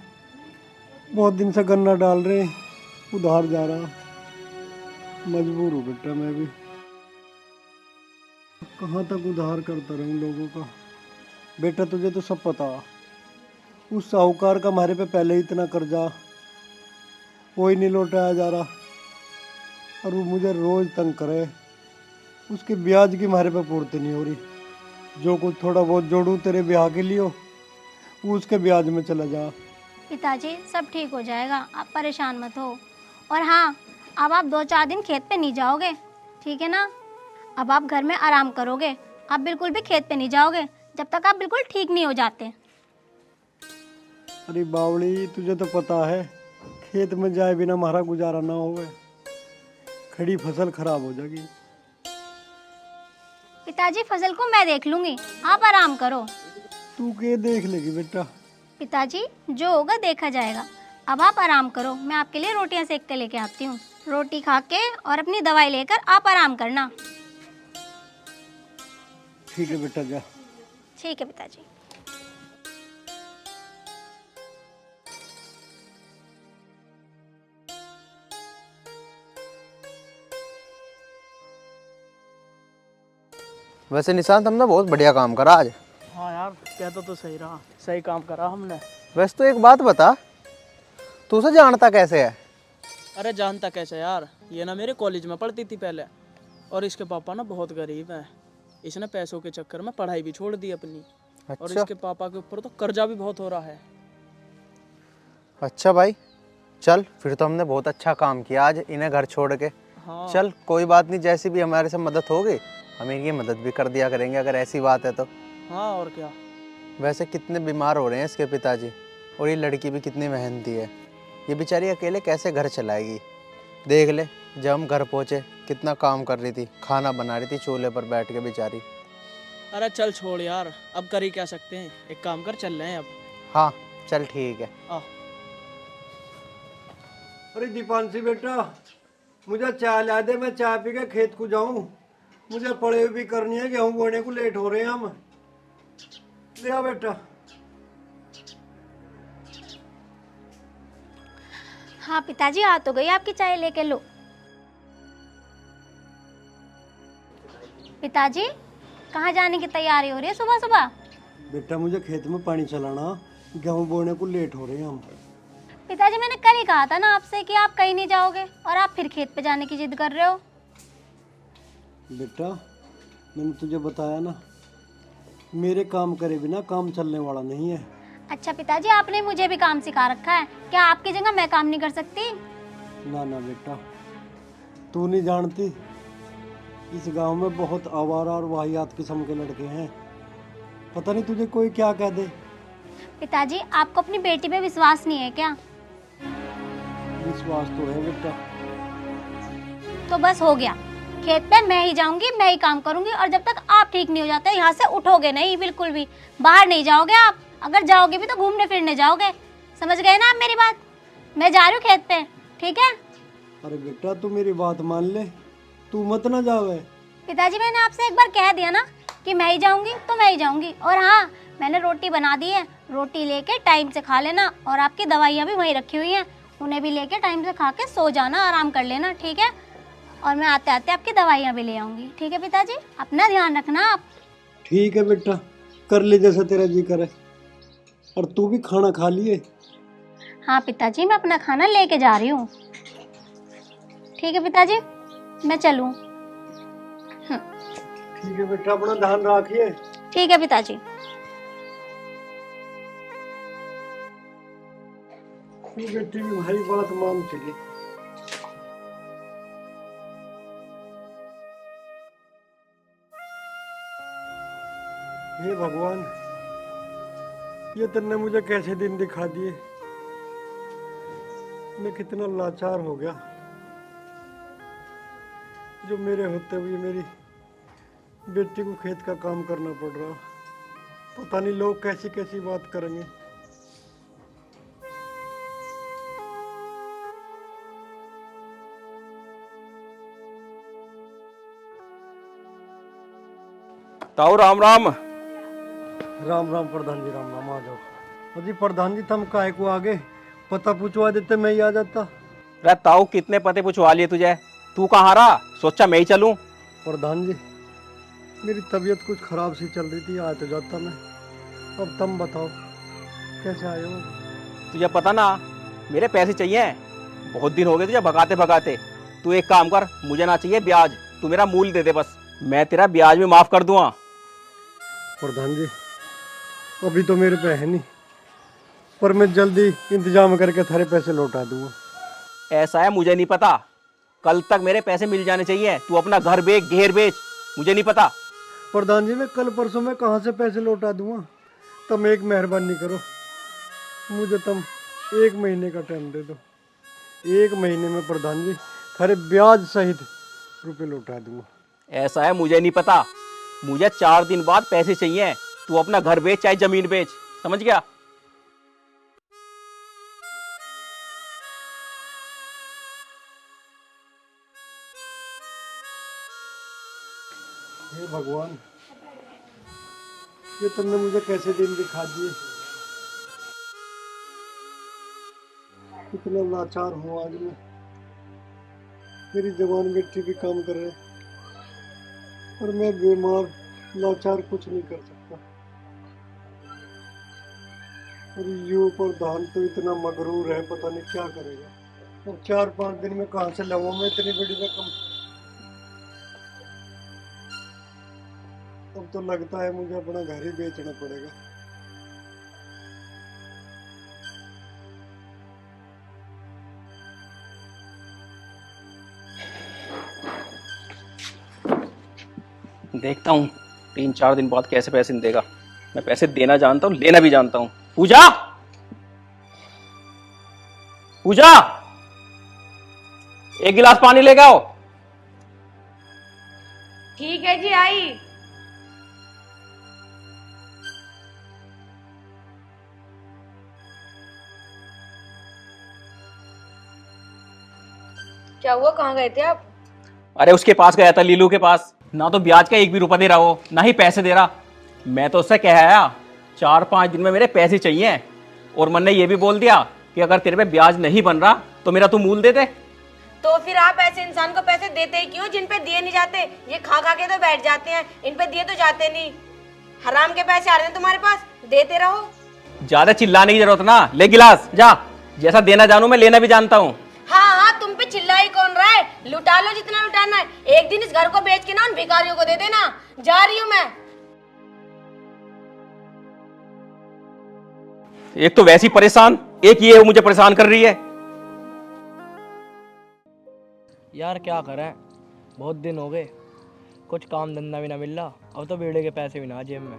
K: बहुत दिन से गन्ना डाल रहे हैं, उधार जा रहा, मजबूर हूँ बेटा मैं भी। कहाँ तक उधार करता रहूं लोगों का। बेटा तुझे तो सब पता, उस साहूकार का हमारे पे पहले ही इतना कर्जा, वो ही नहीं लौटाया जा रहा और वो मुझे रोज तंग करे। उसके ब्याज की हमारे पे पूर्ति नहीं हो रही। जो कुछ थोड़ा बहुत जोड़ूं तेरे ब्याह के लिए वो उसके ब्याज में चला जा।
J: पिताजी सब ठीक हो जाएगा, आप परेशान मत हो। और हाँ, अब आप 2-4 दिन खेत पे नहीं जाओगे, ठीक है ना? अब आप घर में आराम करोगे, आप बिल्कुल भी खेत पे नहीं जाओगे जब तक आप बिल्कुल ठीक नहीं हो जाते।
K: अरे बावड़ी, तुझे तो पता है खेत में जाए बिना हमारा गुजारा ना होवे, खड़ी फसल खराब हो जाएगी।
J: पिताजी फसल को मैं देख लूंगी, आप आराम करो।
K: तू के देख लेगी बेटा?
J: पिताजी जो होगा देखा जाएगा, अब आप आराम करो। मैं आपके लिए रोटियां सेक के लेके आती हूँ, रोटी खा के और अपनी दवाई लेकर आप आराम करना।
K: ठीक है बेटा, जा।
J: ठीक है पिताजी।
A: वैसे निशांत हमने बहुत बढ़िया काम करा आज।
I: हाँ यार, कहता तो सही रहा, सही काम करा हमने।
A: वैसे तो एक बात बता, तू उसे जानता कैसे है?
I: अरे जानता कैसे यार, ये ना मेरे कॉलेज में पढ़ती थी पहले, और इसके पापा ना बहुत गरीब हैं। इसने पैसों के चक्कर में पढ़ाई भी छोड़ दी अपनी।
A: अच्छा।
I: और इसके पापा के ऊपर तो कर्जा भी बहुत हो रहा है।
A: अच्छा भाई, चल फिर तो हमने बहुत अच्छा काम किया आज इन्हें घर छोड़ के।
I: हाँ।
A: चल कोई बात नहीं, जैसी भी हमारे से मदद होगी हम इनकी मदद भी कर दिया करेंगे अगर ऐसी बात है तो।
I: हाँ और क्या।
A: वैसे कितने बीमार हो रहे हैं इसके पिताजी, और ये लड़की भी कितनी मेहनती है। ये बेचारी अकेले कैसे घर चलाएगी? देख ले, जब हम घर पहुँचे कितना काम कर रही थी, खाना बना रही थी चूल्हे पर बैठ के बेचारी।
I: अरे चल छोड़ यार, अब कर ही क्या सकते हैं। एक काम कर, चल रहे हैं अब।
A: हाँ चल ठीक है।
K: अरे दीपांशी बेटा, मुझे चाय ला दे, मैं चाय पी के खेत को जाऊं। मुझे पढ़ाई भी करनी है, गेहूं बोने को लेट हो रहे हैं हम। ले आ बेटा।
J: हाँ पिताजी, आ तो गई आपकी चाय, लेके लो। पिताजी कहाँ जाने की तैयारी हो रही है सुबह सुबह?
K: बेटा मुझे खेत में पानी चलाना, गेहूं बोने को लेट हो रहे हैं हम।
J: पिताजी मैंने कल ही कहा था ना आपसे कि आप कहीं नहीं जाओगे, और आप फिर खेत पे जाने की जिद कर रहे हो।
K: बेटा मैंने तुझे बताया ना, मेरे काम करे बिना काम चलने वाला नहीं है।
J: अच्छा पिताजी, आपने मुझे भी काम सिखा रखा है, क्या आपकी जगह मैं काम नहीं कर सकती?
K: ना ना बेटा, तू नहीं जानती, इस गांव में बहुत आवारा और वाहियात किस्म के लड़के हैं। पता नहीं तुझे कोई क्या कह दे।
J: पिताजी आपको अपनी बेटी पे विश्वास नहीं है क्या?
K: विश्वास तो है बेटा।
J: तो बस हो गया, खेत पे मैं ही जाऊंगी, मैं ही काम करूंगी, और जब तक आप ठीक नहीं हो जाते यहाँ से उठोगे नहीं, बिल्कुल भी बाहर नहीं जाओगे आप। अगर जाओगे भी तो घूमने फिरने जाओगे, समझ गए ना आप मेरी बात? मैं जा रही हूँ खेत पे, ठीक है?
K: अरे बेटा तू मेरी बात मान ले, तू मत ना जावे।
J: पिताजी मैंने आपसे एक बार कह दिया ना कि मैं ही जाऊंगी तो मैं ही जाऊंगी। और हाँ, मैंने रोटी बना दी है, रोटी लेके टाइम से खा लेना। और आपकी दवाइयाँ भी वहीं रखी हुई हैं, उन्हें भी लेके टाइम से खा के सो जाना, आराम कर लेना, ठीक है? और मैं आते आते आपकी दवाइयाँ भी ले आऊंगी, ठीक है पिताजी? अपना ध्यान रखना आप।
K: ठीक है बेटा, कर ले जैसा तेरा जी करे। और तू भी खाना खा लिए?
J: हाँ पिताजी, मैं अपना खाना लेके जा रही हूँ। ठीक है पिताजी, मैं चलूँ?
K: ठीक है बेटा, अपना ध्यान रखिए।
J: ठीक है पिताजी।
K: तू बेटी भी भाई बात मान चली। हे भगवान, ये तुमने मुझे कैसे दिन दिखा दिए। मैं कितना लाचार हो गया, जो मेरे होते हुए मेरी बेटी को खेत का काम करना पड़ रहा। पता नहीं लोग कैसी कैसी बात करेंगे।
F: ताऊ राम राम।
K: राम राम प्रधान जी, राम राम। आ जाओ। अजी प्रधान जी, तुम काहे को आगे? पता पूछवा देते, मैं ही आ जाता।
F: अरे ताऊ, कितने पते पूछवा लिए तुझे, तू कहाँ रहा? सोचा मैं ही चलूं।
K: प्रधान जी, मेरी तबीयत कुछ खराब सी चल रही थी, आ तो जाता मैं। अब तुम बताओ कैसे आए हो?
F: तुझे पता ना, मेरे पैसे चाहिए। बहुत दिन हो गए तुझे भगाते भगाते। तू एक काम कर, मुझे ना चाहिए ब्याज, तू मेरा मूल दे दे बस, मैं तेरा ब्याज भी माफ कर दूंगा।
K: प्रधान जी, अभी तो मेरे पे है नहीं, पर मैं जल्दी इंतजाम करके थारे पैसे लौटा दूंगा।
F: ऐसा है, मुझे नहीं पता, कल तक मेरे पैसे मिल जाने चाहिए। तू अपना घर बेच, घेर बेच, मुझे नहीं पता।
K: प्रधान जी, मैं कल परसों में कहाँ से पैसे लौटा दूंगा? तुम एक मेहरबानी करो, मुझे तुम 1 महीने का टाइम दे दो। 1 महीने में प्रधान जी थारे ब्याज सहित रुपए लौटा दूंगा।
F: ऐसा है, मुझे नहीं पता, मुझे 4 दिन बाद पैसे चाहिए। तू अपना घर बेच चाहे जमीन बेच, समझ गया?
K: हे भगवान, ये तुमने मुझे कैसे दिन दिखा दिए। कितना लाचार हूँ आज मैं। मेरी जवान बेटी भी काम कर रहे हैं और मैं बीमार लाचार कुछ नहीं कर सकता। और यू प्रधान तो इतना मगरूर है, पता नहीं क्या करेगा। और 4-5 दिन में कहाँ से लाऊं मैं इतनी बड़ी रकम? अब तो लगता है मुझे अपना घर ही बेचना पड़ेगा।
F: देखता हूँ 3-4 दिन बाद कैसे पैसे देगा। मैं पैसे देना जानता हूँ, लेना भी जानता हूँ। पूजा, पूजा, 1 गिलास पानी लेके आओ।
B: ठीक है जी, आई। क्या हुआ, कहाँ गए थे आप?
F: अरे उसके पास गया था, लीलू के पास। ना तो ब्याज का 1 भी रुपया दे रहा हो, ना ही पैसे दे रहा। मैं तो उससे कह आया 4-5 दिन में मेरे पैसे चाहिए। और मन ने यह भी बोल दिया कि अगर तेरे पे ब्याज नहीं बन रहा तो मेरा तू मूल दे दे।
B: तो फिर आप ऐसे इंसान को पैसे देते ही क्यों जिन पे दिए नहीं जाते? ये खा खा के तो बैठ जाते हैं, इन पे दिए तो जाते नहीं। हराम के पैसे आ रहे हैं तुम्हारे पास, देते रहो।
F: ज्यादा चिल्लाने की जरूरत ना, ले गिलास जा। जैसा देना जानू मैं, लेना भी जानता हूँ।
B: हाँ हाँ, तुम पे चिल्ला ही कौन रहा है? लुटा लो जितना लुटाना है। एक दिन इस घर को बेच के ना उन भिखारियों को दे देना। जा रही हूँ मैं।
F: एक तो वैसी परेशान, एक ये मुझे परेशान कर रही है।
I: यार क्या करें, बहुत दिन हो गए, कुछ काम धंधा भी ना मिल रहा। अब तो बेड़े के पैसे भी ना जेब में।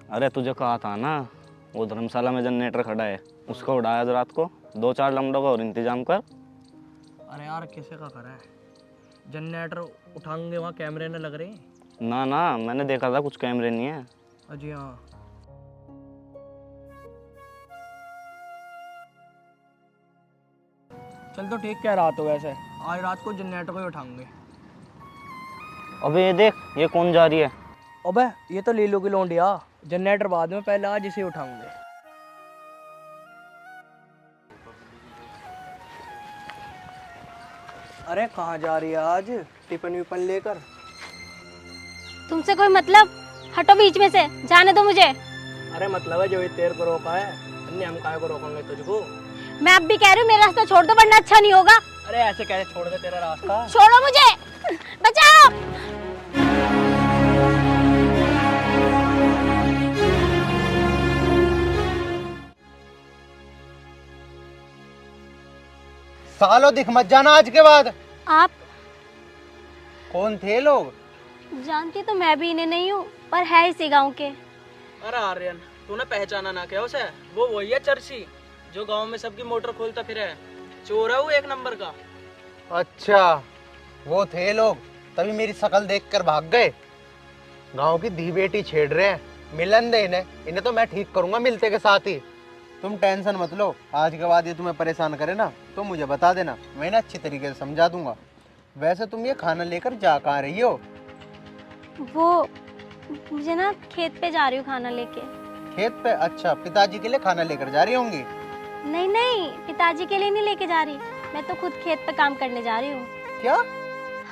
L: अरे तुझे कहा था ना, वो धर्मशाला में जनरेटर खड़ा है, उसको उड़ाया तो रात को। 2-4 लमड़ों का और इंतजाम कर।
I: अरे यार किसे का करें, जनरेटर उठाएंगे वहाँ कैमरे न लग रहे।
L: ना ना, मैंने देखा था कुछ कैमरे नहीं है।
I: अजी हाँ, चल तो ठीक कह रहा तो। वैसे आज रात को जनरेटर को ही उठाएंगे।
L: अबे ये देख, ये कौन जा रही है?
I: अबे ये तो लीलू की लोंडिया। जनरेटर बाद में, पहले आज इसे उठाऊंगे। अरे कहाँ जा रही है आज टिफिन विफिन लेकर?
J: तुमसे कोई मतलब? हटो बीच में से, जाने दो मुझे।
I: अरे मतलब है जो ये तेरे को रोका है, अन्य हम काहे को रोकेंगे तुझको?
J: मैं अब भी कह रही हूँ मेरा रास्ता छोड़ दो वरना अच्छा नहीं होगा।
I: अरे ऐसे कैसे छोड़ दे तेरा रास्ता?
J: छोड़ो मुझे, बचाओ।
A: सालों दिख मत जाना आज के बाद।
J: आप
A: कौन थे लोग?
J: जानती तो मैं भी इन्हें नहीं हूँ, पर है इसी गांव के।
I: अरे आर्यन, तूने पहचाना ना क्या उसे? वो वही है चर्ची जो गांव में सबकी मोटर खोलता फिर है। चोर है वो एक नंबर का।
A: अच्छा, वो थे लोग, तभी मेरी शक्ल देखकर भाग गए। गांव की धी बेटी छेड़ रहे हैं, मिलन दे इन्हें। इन्हें तो मैं ठीक करूंगा मिलते के साथ ही। तुम टेंशन मत लो, आज के बाद ये तुम्हें परेशान करे ना तो मुझे बता देना, मैं इन्हें अच्छी तरीके से समझा दूंगा। वैसे तुम ये खाना लेकर जा कहाँ रही हो?
J: वो मुझे ना खेत पे जा रही हूँ खाना लेके।
A: खेत पे? अच्छा, पिताजी के लिए खाना लेकर जा रही होंगी।
J: नहीं नहीं, पिताजी के लिए नहीं लेके जा रही, मैं तो खुद खेत पे काम करने जा रही हूँ।
A: क्या?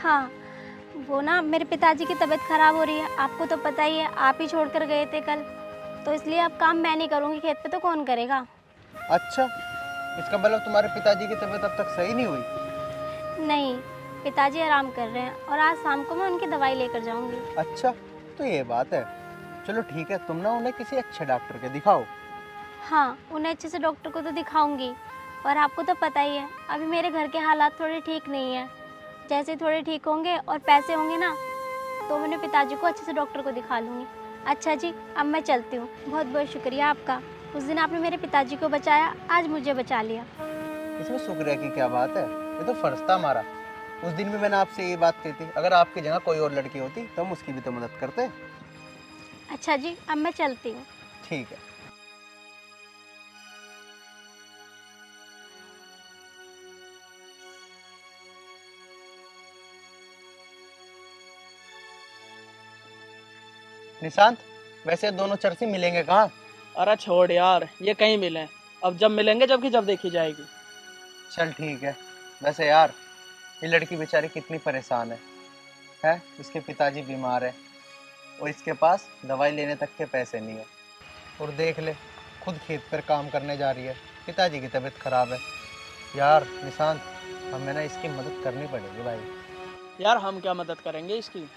J: हाँ, वो ना मेरे पिताजी की तबीयत खराब हो रही है, आपको तो पता ही है, आप ही छोड़ कर गए थे कल, तो इसलिए अब काम मैं नहीं करूँगी खेत पे, तो कौन करेगा?
A: अच्छा, इसका मतलब तुम्हारे पिताजी की तबीयत अब तक सही नहीं हुई?
J: नहीं, पिताजी आराम कर रहे हैं और आज शाम को मैं उनकी दवाई लेकर जाऊंगी।
A: अच्छा, तो ये बात है। चलो ठीक है, तुम ना उन्हें किसी अच्छे डॉक्टर के दिखाओ।
J: हाँ, उन्हें अच्छे से डॉक्टर को तो दिखाऊंगी, पर आपको तो पता ही है अभी मेरे घर के हालात थोड़े ठीक नहीं है। जैसे थोड़े ठीक होंगे और पैसे होंगे ना, तो मैंने पिताजी को अच्छे से डॉक्टर को दिखा लूँगी। अच्छा जी, अब मैं चलती हूँ। बहुत बहुत शुक्रिया आपका, उस दिन आपने मेरे पिताजी को बचाया, आज मुझे बचा लिया।
A: इसमें शुक्रिया की क्या बात है, ये तो फर्ज था हमारा। उस दिन भी मैंने आपसे ये बात कही थी, अगर आपकी जगह कोई और लड़की होती तो हम उसकी भी तो मदद करते।
J: अच्छा जी, अब मैं चलती हूँ।
A: ठीक है। निशांत, वैसे दोनों चर्ची मिलेंगे कहाँ?
I: अरे छोड़ यार, ये कहीं मिले, अब जब मिलेंगे जबकि जब देखी जाएगी।
A: चल ठीक है। वैसे यार, ये लड़की बेचारी कितनी परेशान है? इसके पिताजी बीमार है और इसके पास दवाई लेने तक के पैसे नहीं है। और देख ले, खुद खेत पर काम करने जा रही है, पिताजी की तबीयत खराब है। यार निशांत, हमें ना इसकी मदद करनी पड़ेगी भाई।
I: यार हम क्या मदद करेंगे इसकी?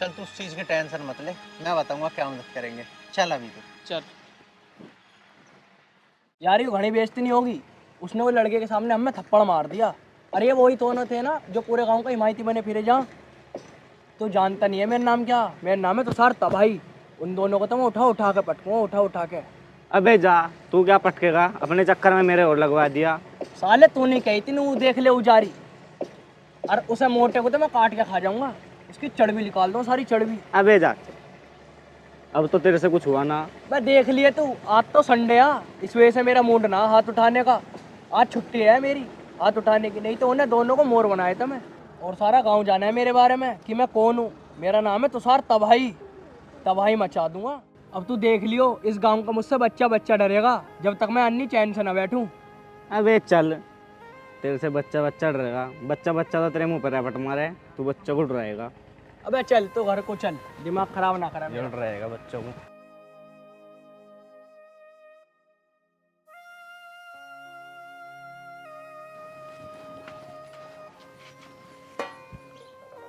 A: चल तू उस चीज़ की टेंशन मत ले, मैं बताऊंगा क्या मदद करेंगे। चल अभी तो
I: चल यार, ये घड़ी बेइज्जती नहीं होगी? उसने वो लड़के के सामने हमें थप्पड़ मार दिया। अरे ये वही तो न थे ना जो पूरे गांव का हिमायती बने फिरे जहाँ। तो जानता नहीं है मेरा नाम क्या? मेरा नाम है तुषार तबाही। उन दोनों को तो मैं उठा उठा के पटकूंगा, उठा उठा के।
L: अबे जा, तू क्या पटकेगा? अपने चक्कर में मेरे और लगवा दिया।
I: साले तू नहीं कही थी ना, वो देख ले उजारी। और उसे मोटे को तो मैं काट के खा जाऊंगा, उसकी चर्बी निकाल दूँ, सारी चर्बी।
L: अबे जा, अब तो तेरे से कुछ हुआ ना?
I: मैं देख लिए तू, आज तो संडे आ, इस वजह से मेरा मूड ना हाथ उठाने का। आज छुट्टी है मेरी हाथ उठाने की, नहीं तो उन्हें दोनों को मोर बनाया था मैं। और सारा गांव जाना है मेरे बारे में कि मैं कौन हूँ। मेरा नाम है तुषार तबाही, तबाही मचा दूंगा। अब तू देख लियो, इस गांव का मुझसे बच्चा बच्चा डरेगा जब तक मैं अन्नी चैन से ना बैठूं।
L: अबे चल, तेरे से बच्चा बच्चा डरेगा? बच्चा बच्चा तो तेरे मुंह पर रैपट मारे, तू बच्चा को डराएगा।
I: अबे चल तो घर को चल, दिमाग खराब ना करा मेरा।
L: रहेगा बच्चों को।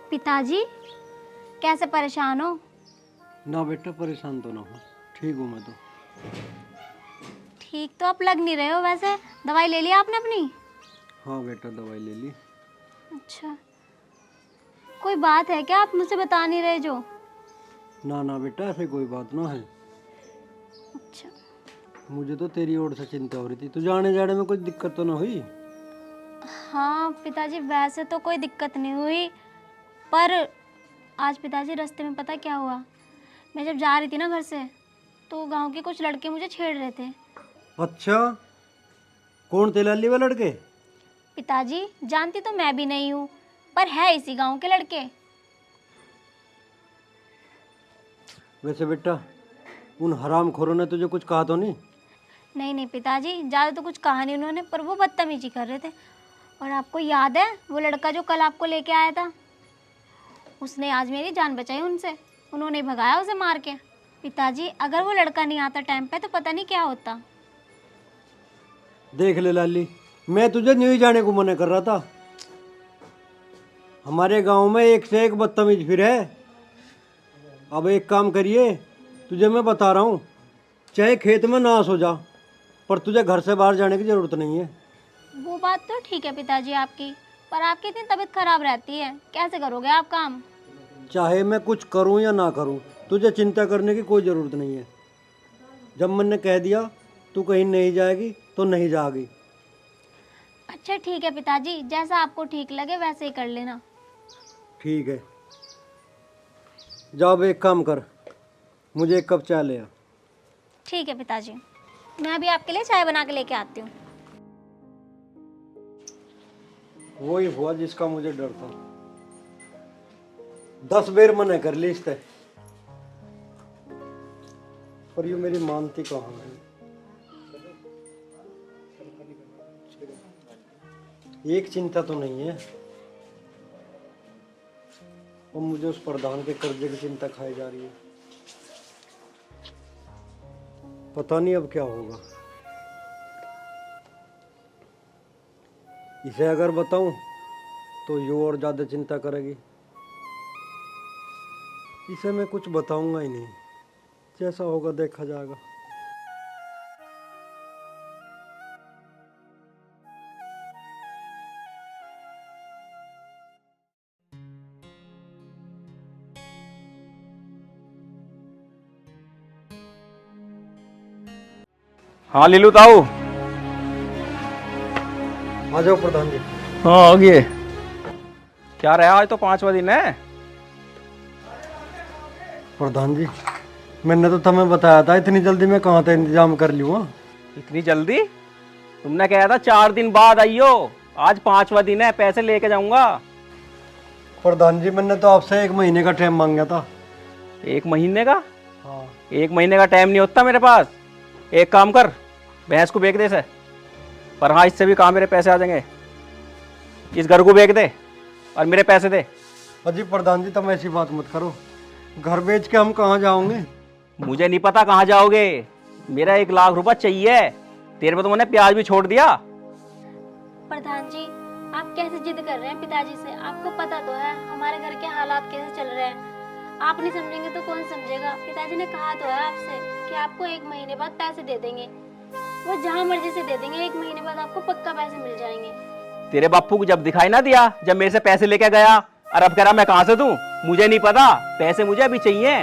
J: पिताजी कैसे परेशान हो?
K: ना बेटा, परेशान तो ना हो, ठीक हूँ मैं तो।
J: ठीक तो आप लग नहीं रहे हो। वैसे दवाई ले लिया आपने अपनी?
K: हाँ बेटा, दवाई ले ली।
J: अच्छा, कोई बात है क्या आप मुझसे बता नहीं रहे जो?
K: ना ना बेटा, ऐसे कोई बात ना है।
J: अच्छा,
K: मुझे तो तेरी ओर से चिंता हो रही थी, तुझे आने जाने में कोई दिक्कत तो ना हुई?
J: हाँ पिताजी, वैसे तो कोई दिक्कत नहीं हुई, पर आज पिताजी रास्ते में पता क्या हुआ? मैं जब जा रही थी ना घर से, तो गांव के कुछ लड़के मुझे छेड़ रहे थे।
K: अच्छा, कौन थे लाली वाले लड़के?
J: पिताजी जानती तो मैं भी नहीं हूँ, पर है इसी गांव के लड़के।
K: वैसे बेटा उन हरामखोरों ने तुझे कुछ कहा तो नहीं?
J: नहीं नहीं पिताजी, ज़्यादा तो कुछ कहा नहीं उन्होंने, पर वो बदतमीजी कर रहे थे। और आपको याद है वो लड़का जो कल आपको लेके आया था, उसने आज मेरी जान बचाई उनसे, उन्होंने भगाया उसे मार के। पिताजी अगर वो लड़का नहीं आता टाइम पे तो पता नहीं क्या होता।
K: देख ले लाली, मैं तुझे नहीं जाने को मना कर रहा था। हमारे गांव में एक से एक बदतमीज फिर है। अब एक काम करिए, तुझे मैं बता रहा हूँ, चाहे खेत में नाश हो जा, पर तुझे घर से बाहर जाने की जरूरत नहीं है।
J: वो बात तो ठीक है पिताजी आपकी, पर आपकी इतनी तबीयत खराब रहती है, कैसे करोगे आप काम?
K: चाहे मैं कुछ करूँ या ना करूँ, तुझे चिंता करने की कोई ज़रूरत नहीं है। जब मैंने कह दिया तू कहीं नहीं जाएगी तो नहीं जाएगी।
J: अच्छा ठीक है पिताजी, जैसा आपको ठीक लगे वैसे ही कर लेना।
K: ठीक है, जाओ एक काम कर, मुझे एक कप चाय ले आ।
J: ठीक है पिताजी, मैं अभी आपके लिए चाय बना के लेके आती हूँ।
K: वही हुआ जिसका मुझे डर था। 10 बेर मना कर ली इससे, पर ये मेरी मानती कहाँ है। एक चिंता तो नहीं है, और मुझे उस प्रधान के कर्जे की चिंता खाई जा रही है। पता नहीं अब क्या होगा। इसे अगर बताऊं तो ये और ज्यादा चिंता करेगी। इसे मैं कुछ बताऊंगा ही नहीं, जैसा होगा देखा जाएगा।
F: हाँ लीलू ताऊ।
K: आ जाओ प्रधान जी।
F: हाँ आ गए। क्या रहा, आज तो 5वां दिन है।
K: प्रधान जी मैंने तो तुम्हें बताया था, इतनी जल्दी मैं कहाँ था इंतजाम कर लूँ।
F: इतनी जल्दी? तुमने कहा था 4 दिन बाद आइयो, आज 5वां दिन है, पैसे लेके जाऊंगा।
K: प्रधान जी मैंने तो आपसे 1 महीने का टाइम मांगा था।
F: 1 महीने का?
K: हाँ।
F: 1 महीने का टाइम नहीं होता मेरे पास। एक काम कर, भैंस को बेच दे से। पर हाँ, इससे भी कहाँ मेरे पैसे आ जाएंगे। इस घर को बेच दे और मेरे पैसे दे।
K: अजी प्रधान जी तुम ऐसी बात मत करो, घर बेच के हम कहाँ जाओगे?
F: मुझे नहीं पता कहाँ जाओगे, मेरा 1 लाख रुपया चाहिए। तेरे पे तो मैंने प्याज भी छोड़ दिया।
J: प्रधान जी आप कैसे जिद कर रहे हैं पिताजी से? आपको पता तो है हमारे घर के हालात कैसे चल रहे हैं। आप नहीं समझेंगे तो कौन समझेगा? पिताजी ने कहा तो है आपसे कि आपको 1 महीने बाद पैसे दे देंगे। वो जहाँ मर्जी से दे देंगे, 1 महीने बाद आपको पक्का पैसे मिल जाएंगे।
F: तेरे बापू को जब दिखाई ना दिया, जब मेरे से पैसे लेके गया, और अब कह रहा मैं कहाँ से दूं? मुझे नहीं पता, पैसे मुझे अभी चाहिए।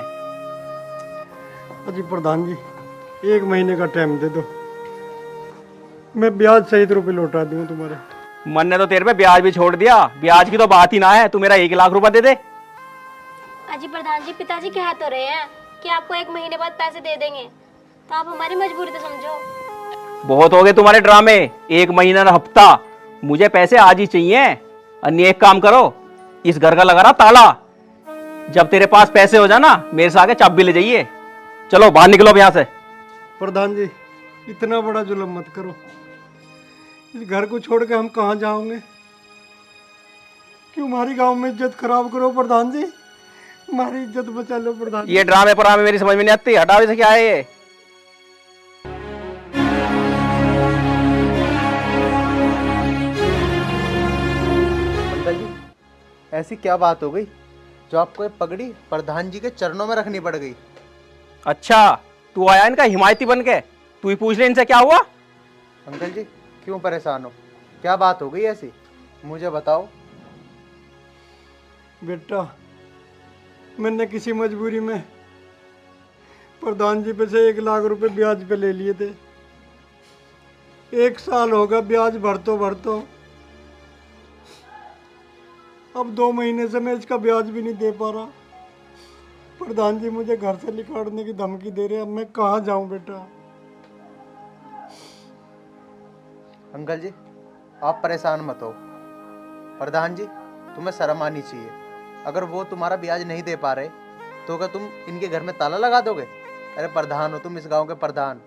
K: अजी प्रधान जी 1 महीने का टाइम दे दो, मैं ब्याज सहित रुपए लौटा दूं तुम्हारे।
F: मन ने तो तेरे पे ब्याज भी छोड़ दिया, ब्याज की तो बात ही ना है। तू मेरा 1 लाख रुपया दे दे।
J: अजी प्रधान जी पिताजी कह तो रहे हैं कि आपको 1 महीने बाद पैसे दे देंगे, तो आप हमारी मजबूरी तो समझो।
F: बहुत हो गए तुम्हारे ड्रामे, 1 महीना और हफ्ता। मुझे पैसे आज ही चाहिए। अन्य एक काम करो, इस घर का लगा रहा ताला, जब तेरे पास पैसे हो जाना मेरे से आगे चाबी ले जाइए। चलो बाहर निकलो अब यहाँ से।
K: प्रधान जी इतना बड़ा जुल्म मत करो, इस घर को छोड़ के हम कहाँ जाओगे? क्यों हमारी गांव में इज्जत खराब करो प्रधान जी, हमारी इज्जत बचा लो प्रधान जी।
F: ये ड्रामे पर मेरी समझ में नहीं आती, हटाओ इसे। क्या है ये?
A: पंडित जी ऐसी क्या बात हो गई जो आपको ये पगड़ी प्रधान जी के चरणों में रखनी पड़ गई?
F: अच्छा, तू आया इनका हिमायती बन के, तू ही पूछ ले इनसे क्या हुआ।
A: अंकल जी क्यों परेशान हो, क्या बात हो गई ऐसी, मुझे बताओ।
K: बेटा मैंने किसी मजबूरी में प्रधान जी पे से 1 लाख रुपए ब्याज पे ले लिए थे। 1 साल होगा ब्याज भरतो भरतो, अब 2 महीने से मैं इसका ब्याज भी नहीं दे पा रहा। प्रधान जी मुझे घर से निकालने की धमकी दे रहे हैं, अब मैं कहाँ जाऊं बेटा?
A: अंकल जी आप परेशान मत हो, प्रधान जी तुम्हें शर्म आनी चाहिए। अगर वो तुम्हारा ब्याज नहीं दे पा रहे तो क्या तुम इनके घर में ताला लगा दोगे? अरे प्रधान हो तुम, इस गांव के प्रधान,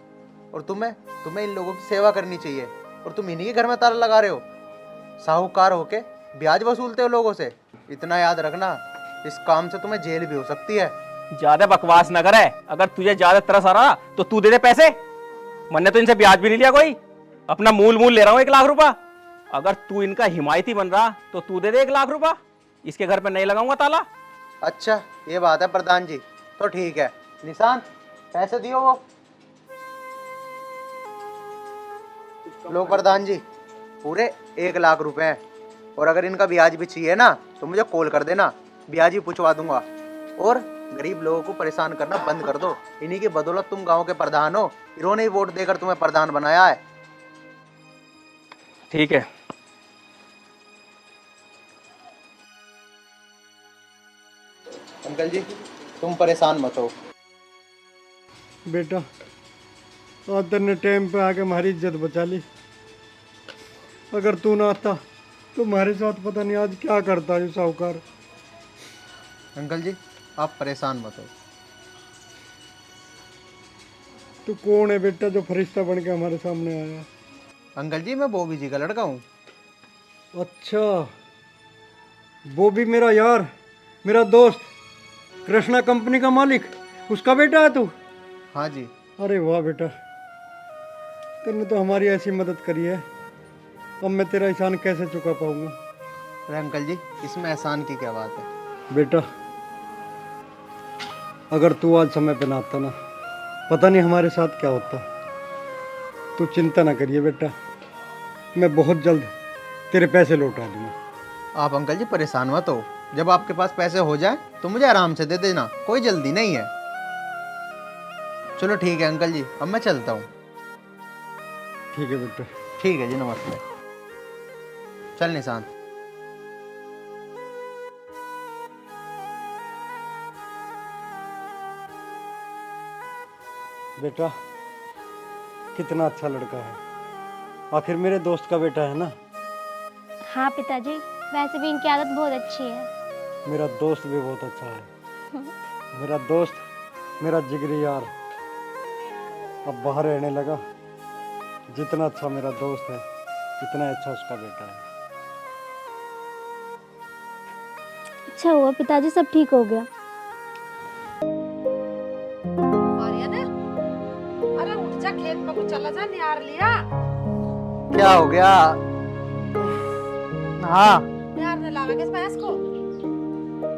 A: और तुम्हें इन लोगों की सेवा करनी चाहिए, और तुम इन्हीं के घर में ताला लगा रहे हो। साहूकार होके ब्याज वसूलते हो लोगों से। इतना याद रखना, इस काम से तुम्हें जेल भी हो सकती है।
F: ज्यादा बकवास न करे। अगर तुझे ज्यादा तरस आ रहा तो तू दे दे पैसे। मैंने तो इनसे ब्याज भी नहीं लिया कोई, अपना मूल ले रहा हूँ 1 लाख रुपया। अगर तू इनका हिमायती बन रहा तो तू दे दे 1 लाख रुपया। इसके घर पे नहीं लगाऊंगा ताला।
A: अच्छा ये बात है प्रधान जी, तो ठीक है। निशांत पैसे दियो वो। लो प्रधान जी, पूरे 1 लाख रुपए हैं। और अगर इनका ब्याज भी चाहिए ना तो मुझे कॉल कर देना, ब्याज ही पूछवा दूंगा। और गरीब लोगों को परेशान करना बंद कर दो। इन्हीं की बदौलत तुम गांव के प्रधान हो, इन्होंने ही वोट देकर तुम्हें प्रधान बनाया है।
F: ठीक है।
A: अंकल जी तुम परेशान मत हो।
K: बेटा आज तेने टाइम पे आके हमारी इज्जत बचा ली। अगर तू ना आता तो हमारे साथ पता नहीं आज क्या करता है साहूकार।
A: अंकल जी आप परेशान मत हो।
K: तू कौन है बेटा जो फरिश्ता बन के हमारे सामने आया?
A: अंकल जी मैं बॉबी जी का लड़का हूँ।
K: अच्छा वो भी मेरा यार, मेरा दोस्त, कृष्णा कंपनी का मालिक, उसका बेटा है तू?
A: हाँ जी।
K: अरे वाह बेटा, तूने तो हमारी ऐसी मदद करी है, अब मैं तेरा एहसान कैसे चुका पाऊंगा?
A: अरे अंकल जी इसमें एहसान की क्या बात है?
K: बेटा अगर तू आज समय पे ना आता ना, पता नहीं हमारे साथ क्या होता। तू चिंता ना करिए बेटा, मैं बहुत जल्द तेरे पैसे लौटा दूंगा।
A: आप अंकल जी परेशान मत हो, जब आपके पास पैसे हो जाए तो मुझे आराम से दे देना, कोई जल्दी नहीं है। चलो ठीक है अंकल जी, अब मैं चलता हूँ।
K: ठीक है बेटा।
A: ठीक है जी, नमस्ते। चल निशांत।
K: बेटा कितना अच्छा लड़का है, आखिर मेरे दोस्त का बेटा है ना।
J: हाँ पिताजी, वैसे भी इनकी आदत बहुत अच्छी है।
K: मेरा दोस्त भी बहुत अच्छा है। मेरा दोस्त, मेरा जिगरी यार अब बाहर रहने लगा। जितना अच्छा मेरा दोस्त है इतना अच्छा उसका बेटा है।
J: अच्छा हुआ पिताजी सब ठीक हो गया।
B: अरे उठ जा, खेत में कुछ चला जा, निहार लिया।
A: क्या हो गया? हाँ
B: निहार ने लावे किस भैंस को?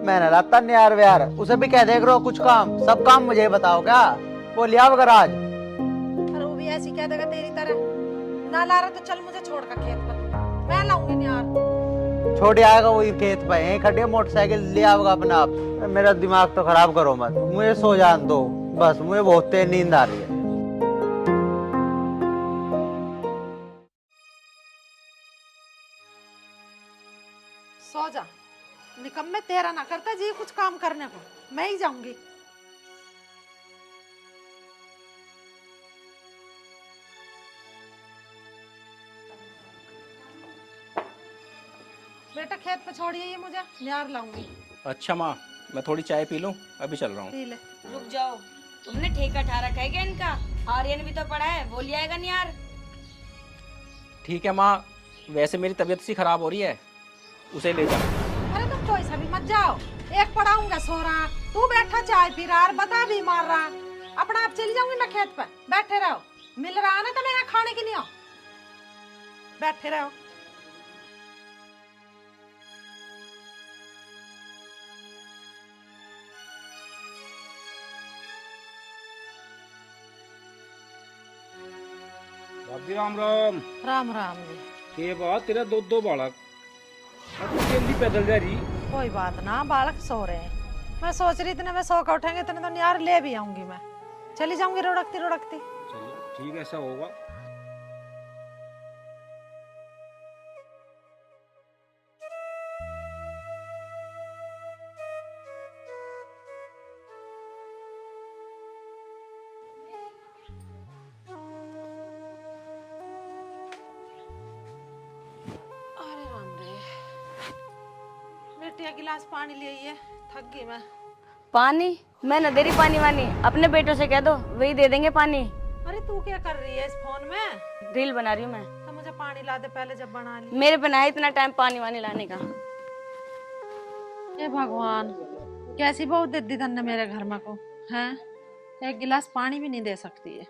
A: मैंने लाता नहीं यार यार, उसे भी कह देख रहो कुछ काम, सब काम मुझे ही बताओ क्या? वो लिया अगर आज।
B: अरे वो भी ऐसी कह देगा तेरी तरह। ना ला रहा तो चल मुझे छोड़ कर खेत पर, मैं लाऊंगी निहार।
A: छोड़ आएगा वही खेत पे, यहीं खड़ी है मोटरसाइकिल, ले आओगे अपने आप। मेरा दिमाग तो खराब करो मत, मुझे सो जान दो बस, मुझे बहुत तेज नींद आ रही है।
B: सो जा, निकम्मे तेरा ना करता जी कुछ काम करने को, मैं ही जाऊंगी। बेटा खेत पे छोड़िए, ये मुझे निहार लाऊंगी।
F: अच्छा माँ, मैं थोड़ी चाय पी लूँ, अभी चल रहा हूँ।
B: पी ले।
M: रुक जाओ, तुमने ठेका ठा रखा है क्या इनका? आर्यन भी तो पड़ा है, वो ले आएगा नहीं यार।
F: ठीक है माँ, वैसे मेरी तबीयत सी खराब हो रही है, उसे ले जा।
B: अरे तुम कोई सा भी मत जाओ, एक पढ़ाऊंगा सो रहा, तू बैठा चाय पी रहा, बता भी मार रहा। अपना आप चली जाऊंगी मैं खेत पर, बैठे रहो। मिल रहा ना तुम्हें यहाँ खाने के लिए, आओ बैठे रहो।
D: भाभी राम राम।
B: राम राम जी।
D: के बात तेरा दो बालक जल्दी पैदल जा रही?
B: कोई बात ना, बालक सो रहे हैं। मैं सोच रही इतने में सो कर उठेंगे इतने तो निहार ले भी आऊंगी, मैं चली जाऊंगी रुड़कती रुड़कती।
D: चलो ठीक है, ऐसा होगा।
B: अरे राम रे, बेटिया गिलास पानी ले आइए, थक गई मैं।
M: पानी? मैं न दे रही पानी वानी, अपने बेटों से कह दो, वही दे देंगे पानी।
B: अरे तू क्या कर रही है इस फोन में?
M: रील बना रही हूँ मैं।
B: तो मुझे पानी ला दे पहले, जब बना ली।
M: मेरे पे ना है इतना टाइम पानी वानी लाने का।
B: हे भगवान, कैसी बहू दे दी तन्ने मेरे घर में को, हैं? एक गिलास पानी भी नहीं दे सकती है।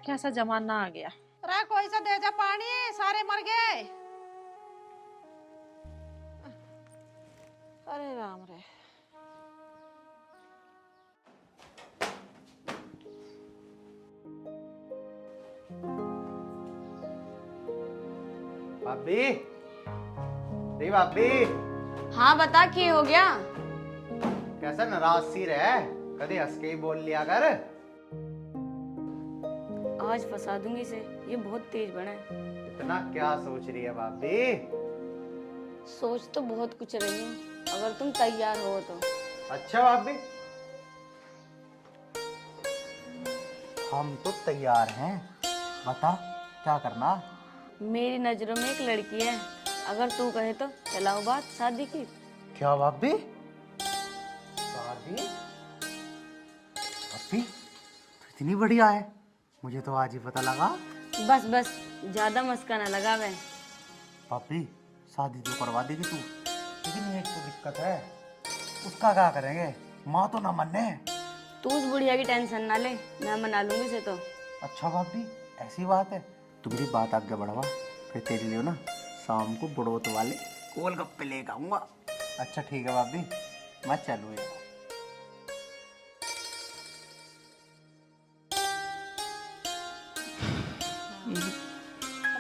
B: कैसा जमाना आ गया। अरे कोई सा दे जा पानी, सारे मर गए। अरे राम रे।
A: भाभी, रे भाभी,
M: हाँ बता, क्या हो गया?
A: कैसा नाराज सी रहे, कभी हंस के ही बोल लिया कर।
M: आज फंसा दूंगी इसे, ये बहुत तेज बना है।
A: इतना क्या सोच रही है भाभी?
M: सोच तो बहुत कुछ रही हूँ, अगर तुम तैयार हो तो।
A: अच्छा भाभी, हम तो तैयार हैं, बता क्या करना।
M: मेरी नजरों में एक लड़की है, अगर तू कहे तो चलाओ बात शादी की।
A: क्या भाभी? शादी? भाभी तो इतनी बढ़िया है, मुझे तो आज ही पता लगा।
M: बस बस, ज्यादा मस्का ना लगावे।
A: भाभी शादी तो करवा देगी तू, लेकिन एक तो दिक्कत है, उसका क्या करेंगे? माँ तो ना मने।
M: तू उस बुढ़िया की टेंशन ना ले, मैं मना लूंगी उसे तो।
A: अच्छा भाभी, ऐसी बात है, तू मेरी बात आगे बढ़वा, फिर तेरे लिए ना शाम को बड़ोत वाले गोलगप्पे लेकर आऊंगा। अच्छा ठीक है भाभी, मैं चलूँ यार।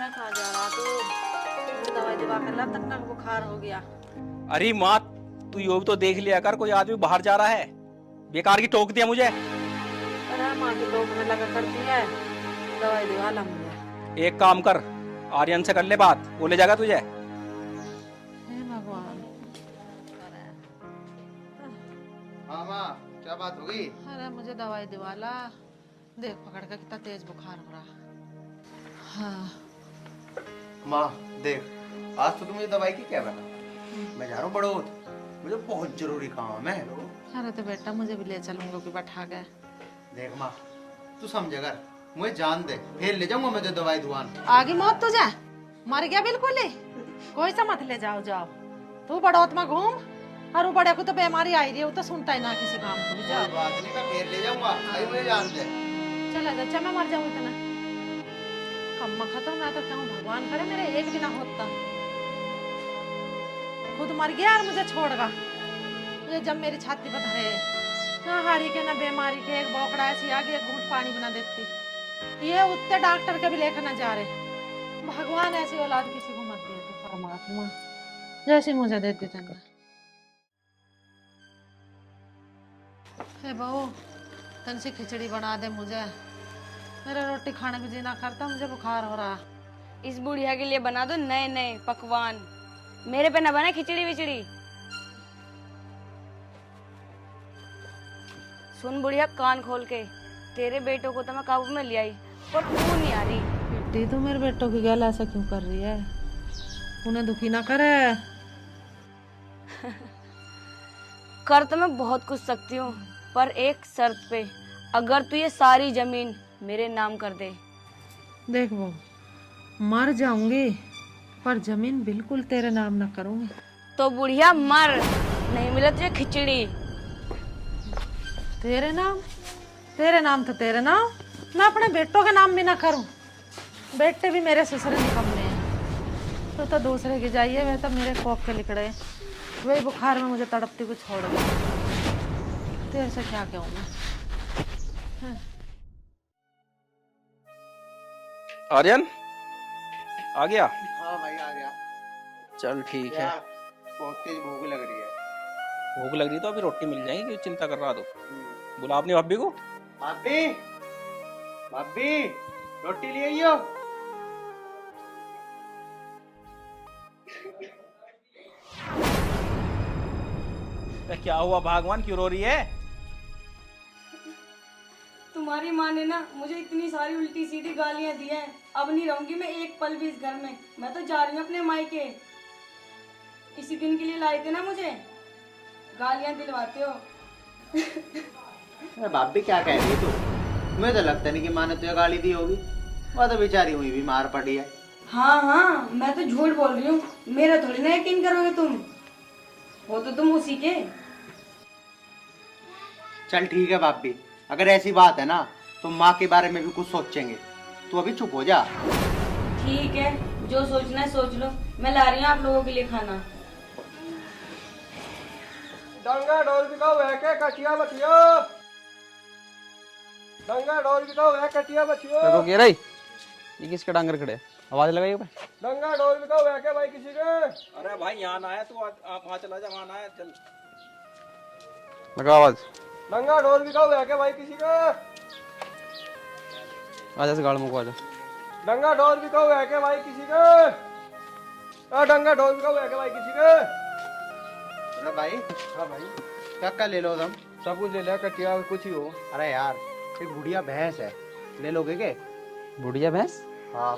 B: खा जा रहा तू, दवाई दिवा कर ला, तन्ना को बुखार हो गया।
F: अरे माँ, तू यो भी तो देख लिया कर, कोई आदमी बाहर जा रहा है, बेकार की टोक दिया मुझे।
B: अरे माँ की टोकने लगा करती है, दवाई दिवा ला मुझे।
F: एक काम कर, आर्यन से कर ले बात, वो ले जाएगा तुझे।
B: हे भगवान।
A: हाँ माँ, क्या बात होगी?
B: अरे मुझे दवाई दिवा ला, देख पकड़ कर कितना तेज बुखार हो रहा। हाँ
A: माँ देख, आज तो तुम मुझे दवाई की क्या बना, मैं जा रहा हूँ बड़ोत, मुझे बहुत जरूरी काम है।
B: अरे तो बेटा मुझे भी ले चलूंगा कि बैठा गए।
A: देख माँ, तू समझ कर, मुझे जान दे, फिर ले जाऊंगा मुझे दवाई दुआन।
B: आगे मौत तुझे, मर गया बिल्कुल ही, कोई सा मत ले जाओ। जाओ तू बड़ौत में घूम, और वो बड़े को तो बीमारी आई रही है, वो तो सुनता ही ना किसी काम को। जाओ,
A: बात नहीं का, फिर ले जाऊंगा, भाई मुझे जान दे।
B: चला जा, अच्छा मैं मर जाऊँ इतना कम्मा खत्म। मैं तो क्यों, भगवान करे मेरे एक भी ना होता। खुद मर गया और मुझे छोड़गा। ये जब मेरी छाती पर धरे, ना हारी के ना बीमारी के, एक बौकड़ा ऐसी आगे, एक घूंट पानी बना देती। ये उतने डॉक्टर के भी लेकर ना जा रहे। भगवान ऐसी औलाद किसी को मत दे तो, परमात्मा जैसी मुझे देती चंगा। हे बहू, तन से खिचड़ी बना दे मुझे, मेरा रोटी खाने को जी ना करता, मुझे बुखार हो रहा।
M: इस बुढ़िया के लिए बना दो नए नए पकवान, मेरे पे न बने खिचड़ी विचड़ी। सुन बुढ़िया, कान खोल के, तेरे बेटों को तो मैं काबू में ले आई, पर तू नहीं आ रही।
B: बेटी तू मेरे बेटों की गैल ऐसा क्यों कर रही है? उन्हें दुखी ना करे।
M: कर तो मैं बहुत कुछ सकती हूँ, पर एक शर्त पे, अगर तू ये सारी जमीन मेरे नाम कर दे।
B: देख वो, मर जाऊंगी पर जमीन बिल्कुल तेरे नाम ना करूंगी।
M: तो बुढ़िया मर, नहीं मिला तुझे खिचड़ी।
B: तेरे नाम? तेरे नाम तो तेरे नाम, मैं अपने बेटों के नाम भी ना करूं। बेटे भी मेरे ससुर निकम्मे हैं, तो दूसरे की जाइए, वे तो मेरे कोख के लिकड़े, वही बुखार में मुझे तड़पती को छोड़ गई। तेरे से क्या कहूँ मैं।
F: आर्यन आ गया?
A: हाँ भाई आ गया।
F: चल ठीक है।
A: बहुत तेज भूख लग रही है।
F: भूख लग रही तो अभी रोटी मिल जाएगी, क्यों चिंता कर रहा तो। बुला अपनी भाभी को।
A: भाभी, भाभी रोटी ले आइयो।
F: क्या हुआ भगवान, क्यों रो रही है?
M: तुम्हारी माँ ने ना मुझे इतनी सारी उल्टी सीधी गालियां दी हैं, अब नहीं रहूंगी मैं एक पल भी इस घर में। मैं तो जा रही हूँ अपने मायके। इसी दिन के लिए लाए थे ना मुझे, गालियां दिलवाते हो।
A: अरे बाप भी क्या कह रही है तू? मुझे तो लगता नहीं कि माँ ने तुझे गाली दी होगी। वह तो बेचारी हुई भी मार पड़ी है।
M: हाँ हाँ, मैं तो झूठ बोल रही हूँ, मेरा थोड़ी ना यकीन करोगे तुम, हो तो तुम उसी के।
A: चल ठीक है बाप भी, अगर ऐसी बात है ना तो माँ के बारे में भी कुछ सोचेंगे। तू अभी चुप हो जा।
M: ठीक है, जो सोचना है सोच लो, मैं ला रही हूँ आप लोगों के लिए खाना।
K: डंगा ढोल बिकाओ है के कटिया बचियो। डंगा ढोल बिकाओ है कटिया बचियो।
E: देखो कह रही ये किसके डांगर खड़े, आवाज लगाइए भाई।
K: डंगा ढोल बिकाओ है के भाई किसी के।
F: अरे भाई यहाँ ना आया तू, आप वहाँ चला जा, वहाँ ना आया, चल
E: लगा आवाज।
K: डंगा ढोल बिकाओ है के भाई किसी के।
E: आजा से गाड़ी मुको आजा।
K: डंगा ढोल बिकाओ है के भाई किसी के। डंगा ढोल बिकाओ है के भाई किसी के।
A: अरे भाई,
K: हाँ भाई,
A: क्या क्या ले लो तुम?
K: सब कुछ ले लिया, कटिया कुछ ही हो।
A: अरे यार, एक बुढ़िया भैंस है, ले लोगे के?
E: बुढ़िया भैंस?
A: हाँ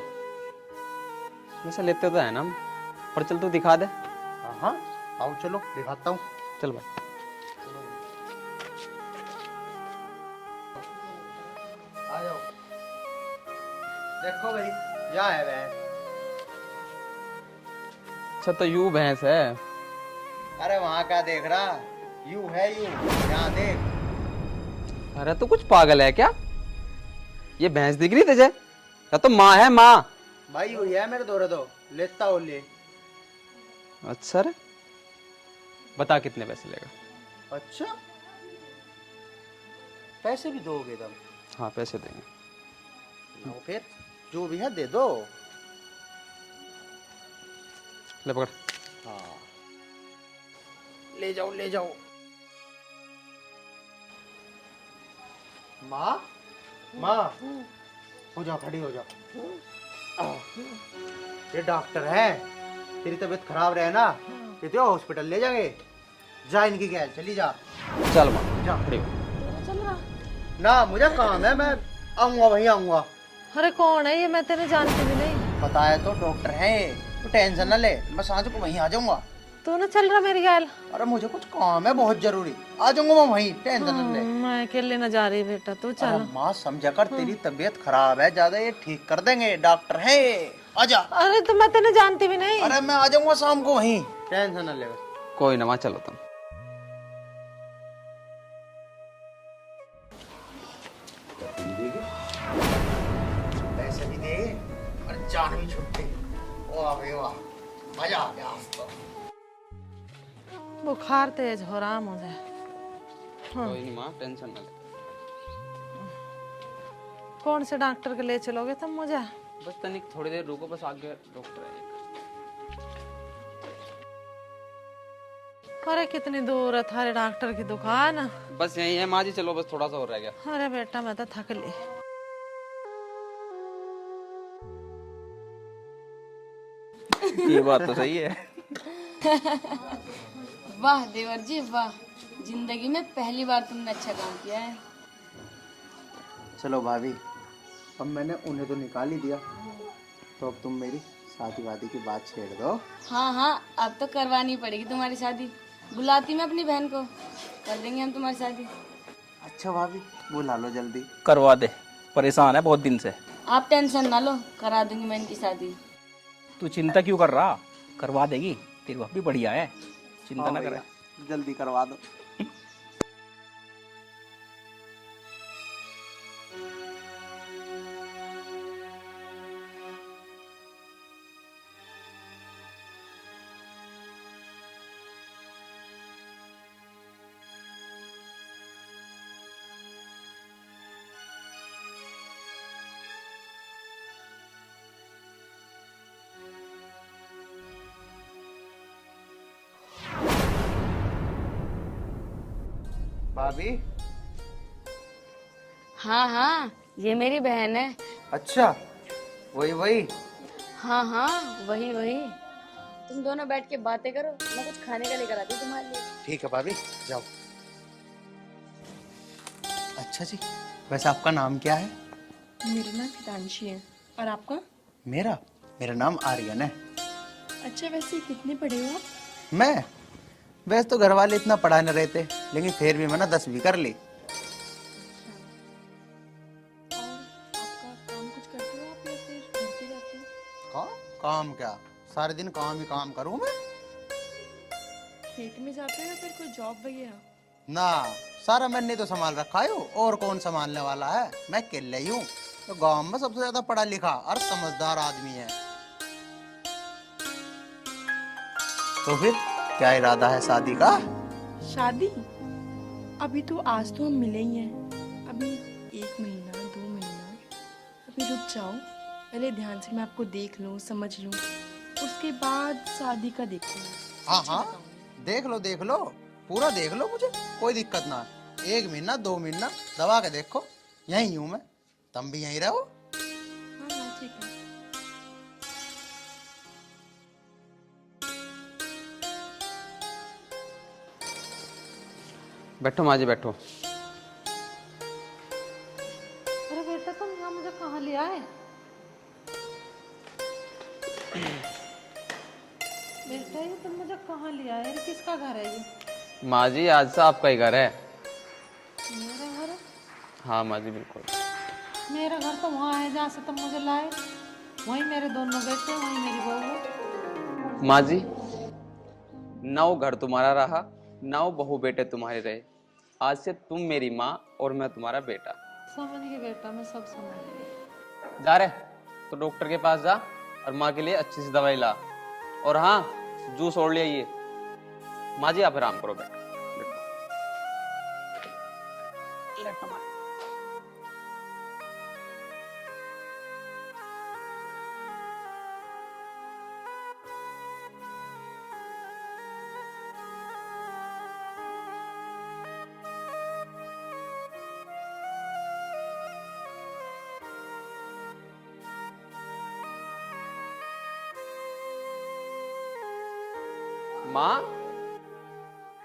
E: वैसे लेते तो है ना हम, पर चल तू दिखा दे।
A: हाँ हाँ, आओ चलो दिखाता हूँ।
E: चल भाई।
A: आ जाओ। देखो भाई, यहाँ है भैंस।
E: अच्छा तो यू भैंस है?
A: अरे वहाँ क्या देख रहा, यू है यू, यहाँ देख।
E: अरे तू कुछ पागल है क्या? ये भैंस दिख रही तुझे? या तो माँ है माँ।
A: भाई यू है मेरे दोरे दो, लेता हो ले।
E: अच्छा रे, बता कितने पैसे लेगा?
A: अच्छा, पैसे भी दोगे तुम?
E: हाँ पैसे देंगे।
A: लो फिर जो भी है दे दो।
E: ले पकड़।
A: हाँ ले जाओ ले जाओ। माँ माँ, हो जाओ, खड़ी हो जाओ। ये डॉक्टर है, तेरी तबीयत खराब रहे ना, ये तो हॉस्पिटल ले जाएंगे। जा इनकी गैल, चली जा।
E: चल माँ
A: जा।
E: खड़ी हो।
B: चल रहा।
A: ना मुझे काम है, मैं आऊंगा, वहीं आऊंगा।
B: अरे कौन है ये, मैं तेरे जानती भी नहीं।
A: पता है तो डॉक्टर है, तो टेंशन ना ले, मैं सांझ को वहीं आ जाऊंगा।
B: तू ना चल रहा मेरी गैल।
A: अरे मुझे कुछ काम है बहुत जरूरी, आ जाऊंगा मैं वहीं, टेंशन ना ले।
B: मैं अकेले न जा रही बेटा, तू चल।
A: अरे माँ समझा कर, तेरी तबीयत खराब है ज्यादा, ये ठीक कर देंगे, डॉक्टर है, आजा।
B: अरे तो मैं तेने जानती भी नहीं।
A: अरे मैं आ जाऊंगा शाम को वहीं, टेंशन ना ले।
E: कोई ना माँ, चलो तुम।
A: पैसे भी दे और जान भी छुट्टी। वाह भाई वाह, मजा आ गया आज तो।
B: बुखार तेज हो रहा मुझे।
E: कोई नहीं माँ, टेंशन ना ले।
B: कौन से डॉक्टर के ले चलोगे तुम मुझे?
E: बस तनिक थोड़ी देर रुको, बस आगे डॉक्टर है एक।
B: अरे कितनी दूर है थारे डॉक्टर की दुकान?
E: बस यही है माँ जी, चलो बस थोड़ा सा और रह गया।
B: अरे बेटा मैं तो थक ली।
F: ये बात तो सही है।
M: वाह देवर जी वाह, जिंदगी में पहली बार तुमने अच्छा काम किया है।
A: चलो भाभी, अब मैंने उन्हें तो निकाल ही दिया, तो अब तुम मेरी शादी वादी की बात छेड़ दो।
M: हाँ हाँ, अब तो करवानी पड़ेगी तुम्हारी शादी। बुलाती मैं अपनी बहन को, कर देंगे हम तुम्हारी शादी।
A: अच्छा भाभी, बुला लो जल्दी।
F: करवा दे, परेशान है बहुत दिन से।
M: आप टेंशन ना लो, करा दूंगी मैं इनकी शादी।
F: तू चिंता क्यों कर रहा, करवा देगी, तेरी भाभी बढ़िया है, चिंता
A: हाँ
F: ना
A: भैया,
F: करे।
A: जल्दी करवा दो। भाभी,
M: हाँ हाँ, ये मेरी बहन है।
A: अच्छा वही वही।
M: हाँ हाँ वही वही। तुम दोनों बैठ के बातें करो, मैं कुछ खाने का लेकर आती हूँ तुम्हारे लिए।
A: ठीक है भाभी, जाओ। अच्छा जी, वैसे आपका नाम क्या है?
N: मेरा नाम हितांशी है, और आपका?
A: मेरा मेरा नाम आर्यन है।
N: अच्छा वैसे कितने पढ़े हो आप?
A: मैं वैसे तो घर वाले इतना पढ़ा न रहते, लेकिन फिर भी मैंने 10वीं कर ली। काम क्या, सारे दिन काम ही काम करूं मैं?
N: खेत में जाते हो या फिर कोई जॉब वगैरह?
A: ना, सारा मैंने तो संभाल रखा है, और कौन संभालने वाला है? मैं अकेले ही हूँ। तो गांव में सबसे ज्यादा पढ़ा लिखा और समझदार आदमी है। तो फिर क्या इरादा है शादी का?
N: शादी? अभी तो आज तो हम मिले ही हैं। अभी 1 महीना 2 महीना, अभी रुक जाओ। पहले ध्यान से मैं आपको देख लूँ, समझ लूँ, उसके बाद शादी का देखूँ।
A: हाँ हाँ, देख लो, पूरा देख लो, मुझे कोई दिक्कत ना है। 1 महीना 2 महीना दबा के देखो, यहीं हूँ मैं, तुम भी यहीं रहो।
N: हाँ हाँ ठीक है।
E: बैठो माँ जी बैठो।
B: अरे बेटा तुम यहाँ मुझे कहाँ ले आए? बेटा ये तुम मुझे कहाँ ले आए? ये किसका घर है ये?
E: माँ जी आज से आपका ही घर है।
B: मेरा घर है?
E: हाँ माँ जी बिल्कुल।
B: मेरा घर तो वहाँ है जहाँ से तुम मुझे लाए। वहीं मेरे दोनों बेटे, वहीं मेरी बहू है।
E: माँ जी ना वो घर तुम्हारा रहा, ना वो बहू बेटे तुम्हारे रहे। आज से तुम मेरी माँ और मैं तुम्हारा बेटा।
B: समझ गई बेटा, मैं सब समझ गई।
E: जा रहे तो डॉक्टर के पास जा और माँ के लिए अच्छी सी दवाई ला। और हाँ, जूस ओढ़ लिया ये। माँ जी आप आराम करो बेटा।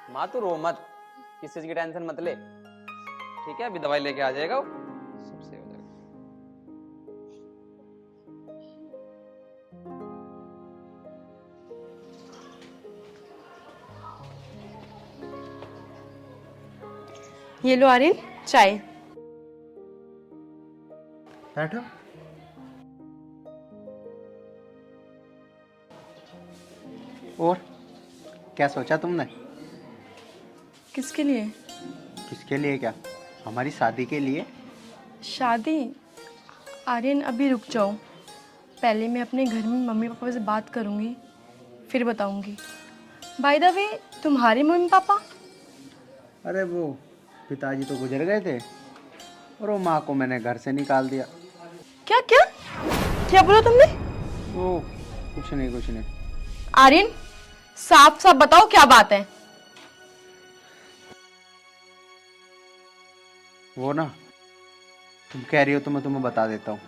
E: माँ तू रो मत, किसी चीज की टेंशन मत ले, ठीक है? अभी दवाई लेके आ जाएगा वो, सब सही हो जाएगा।
N: ये लो आर्यन, चाय।
A: बैठो। और क्या सोचा तुमने?
N: किसके लिए?
A: किसके लिए क्या? हमारी शादी के लिए।
N: शादी? आर्यन अभी रुक जाओ, पहले मैं अपने घर में मम्मी पापा से बात करूंगी, फिर बताऊंगी। बाय द वे, तुम्हारे मम्मी पापा?
A: अरे वो पिताजी तो गुजर गए थे, और वो माँ को मैंने घर से निकाल दिया।
N: क्या क्या क्या बोला तुमने?
A: वो कुछ नहीं।
N: आर्यन साफ साफ बताओ क्या बात है?
A: वो ना, तुम कह रही हो तो मैं तुम्हें बता देता हूँ।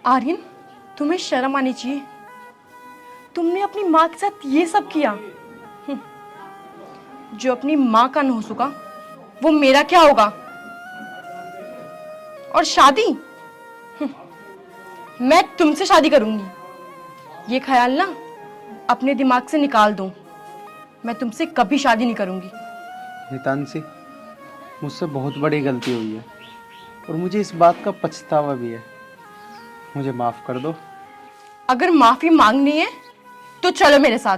N: आर्यन तुम्हें शर्म आनी चाहिए, तुमने अपनी माँ के साथ ये सब किया। जो अपनी माँ का न हो सका वो मेरा क्या होगा? और शादी? मैं तुमसे शादी करूंगी, ये ख्याल ना अपने दिमाग से निकाल दो। मैं तुमसे कभी शादी नहीं करूंगी।
A: हितांशी, मुझसे बहुत बड़ी गलती हुई है, और मुझे इस बात का पछतावा भी है। मुझे माफ कर दो।
N: अगर माफी मांगनी है तो चलो मेरे साथ।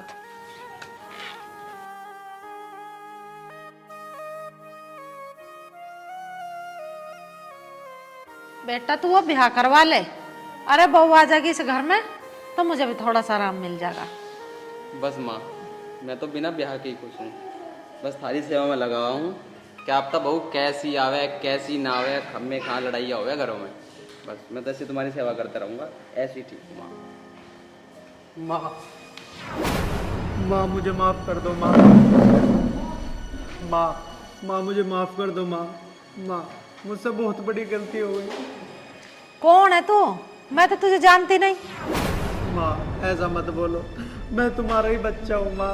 B: बेटा तू वो ब्याह करवा ले। अरे बहू आ जाएगी इस घर में तो मुझे भी थोड़ा सा आराम मिल जाएगा।
E: बस माँ, मैं तो बिना ब्याह के ही खुश हूँ। बस थारी सेवा में लगा हूँ। क्या आप बहू कैसी आवे कैसी ना आवे, खम्मे कहाँ लड़ाई होवे घरों में। बस मैं तो ऐसी तुम्हारी सेवा करता रहूँगा, ऐसी ठीक माँ।
K: माँ मुझे माफ कर दो माँ। माँ मुझे माफ कर दो माँ। मुझसे बहुत बड़ी गलती हो गई।
B: कौन है तू? मैं तो तुझे जानती नहीं।
K: माँ ऐसा मत बोलो, मैं तुम्हारा ही बच्चा हूँ माँ।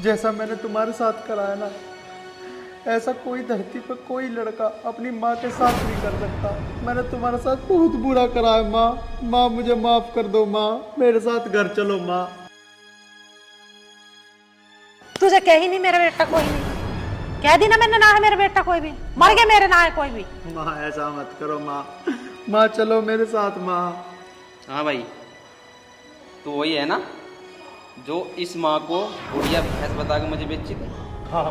K: जैसा मैंने तुम्हारे साथ कराया ना, ऐसा कोई धरती पर कोई लड़का अपनी माँ के साथ नहीं कर सकता। मैंने तुम्हारे साथ बहुत बुरा करा है माँ। माँ मुझे माफ कर दो माँ, मेरे साथ घर चलो माँ।
B: तुझे कही नहीं मेरा बेटा कोई नहीं, कह दी ना मैंने, ना है मेरा बेटा कोई भी, मर गया मेरे ना है कोई भी।
K: माँ ऐसा मत करो माँ, माँ चलो मेरे साथ माँ।
E: हाँ भाई, तो वही है ना जो इस माँ को बुढ़िया भैंस बता के मुझे बेची थी।
K: हाँ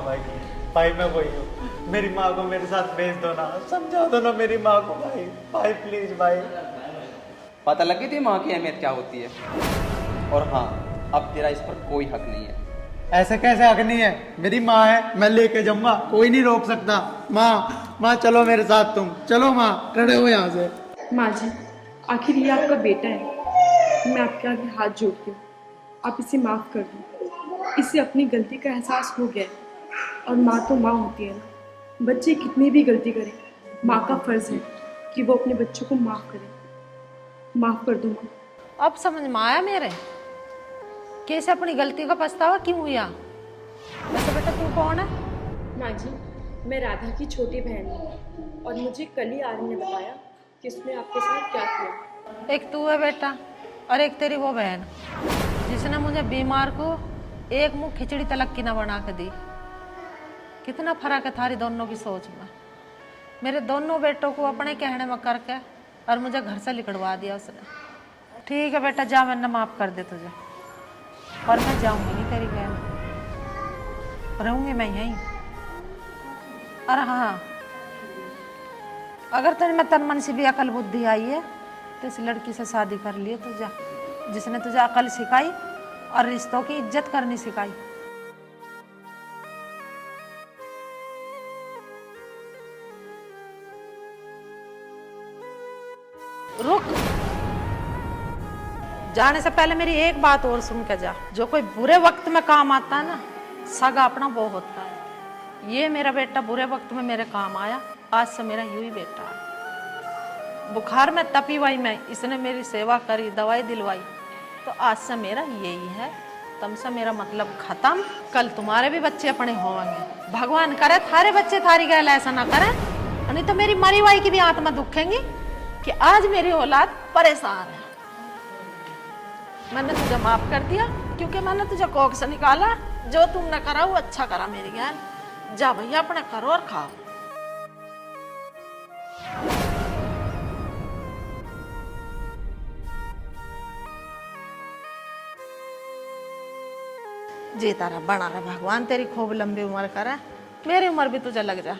K: भाई मैं वही हूँ। मेरी माँ को मेरे साथ भेज दो ना, समझा दो ना मेरी माँ को भाई प्लीज भाई।
E: पता लगी थी माँ की अहमियत क्या होती है। और हाँ, अब तेरा इस पर कोई हक नहीं है।
K: ऐसे कैसे हक नहीं है? मेरी माँ है, मैं लेके जाऊंगा, कोई नहीं रोक सकता। माँ चलो मेरे साथ, तुम चलो माँ, खड़े हो यहाँ से।
N: माँ जी, आखिर ये आपका बेटा है, मैं आपके आगे हाथ जोड़ती हूँ, आप इसे माफ़ कर दो। इसे अपनी गलती का एहसास हो गया है, और माँ तो माँ होती है ना। बच्चे कितनी भी गलती करें, माँ का फर्ज है कि वो अपने बच्चों को माफ़ करे। माफ़ कर दो माँ।
B: अब समझ में आया मेरे कैसे अपनी गलती का पछतावा क्यों हुआ। वैसे बेटा तू कौन है?
N: माँ जी, मैं राधा की छोटी बहन हूँ, और मुझे कल ही आर्य ने बताया कि उसने आपके साथ क्या किया।
B: एक तू है बेटा, और एक तेरी वो बहन जिसने मुझे बीमार को एक मुंह खिचड़ी तलक की ना बना के दी। कितना फर्क है थारी दोनों की सोच में। मेरे दोनों बेटों को अपने कहने में करके और मुझे घर से निकलवा दिया उसने। ठीक है बेटा, जा, मैंने माफ कर दे तुझे, पर मैं जाऊंगी नहीं तेरी बहन, रहूंगी मैं यहीं। अरे हाँ, अगर तुझे में तन मन से भी अकल बुद्धि आई है तो इस लड़की से शादी कर लिए तो जा, जिसने तुझे अकल सिखाई और रिश्तों की इज्जत करनी सिखाई। रुक, जाने से पहले मेरी एक बात और सुन के जा। जो कोई बुरे वक्त में काम आता है ना, सगा अपना वो होता है। ये मेरा बेटा बुरे वक्त में मेरे काम आया, आज से मेरा यूं ही बेटा है। बुखार में तपी हुई मैं, इसने मेरी सेवा करी, दवाई दिलवाई, तो आज से मेरा यही है। तुमसे मेरा मतलब खत्म। कल तुम्हारे भी बच्चे अपने होंगे, भगवान करे थारे बच्चे थारी गैल ऐसा ना करें, नहीं तो मेरी मरी हुई की भी आत्मा दुखेंगी कि आज मेरी औलाद परेशान है। मैंने तुझे माफ कर दिया क्योंकि मैंने तुझे कोख से निकाला। जो तुमने करा वो अच्छा करा मेरी गैल। जा भैया अपने करो और खाओ। जी तारा बना रहा भगवान, तेरी खूब लंबी उम्र करे, मेरी उम्र भी तुझे लग जा।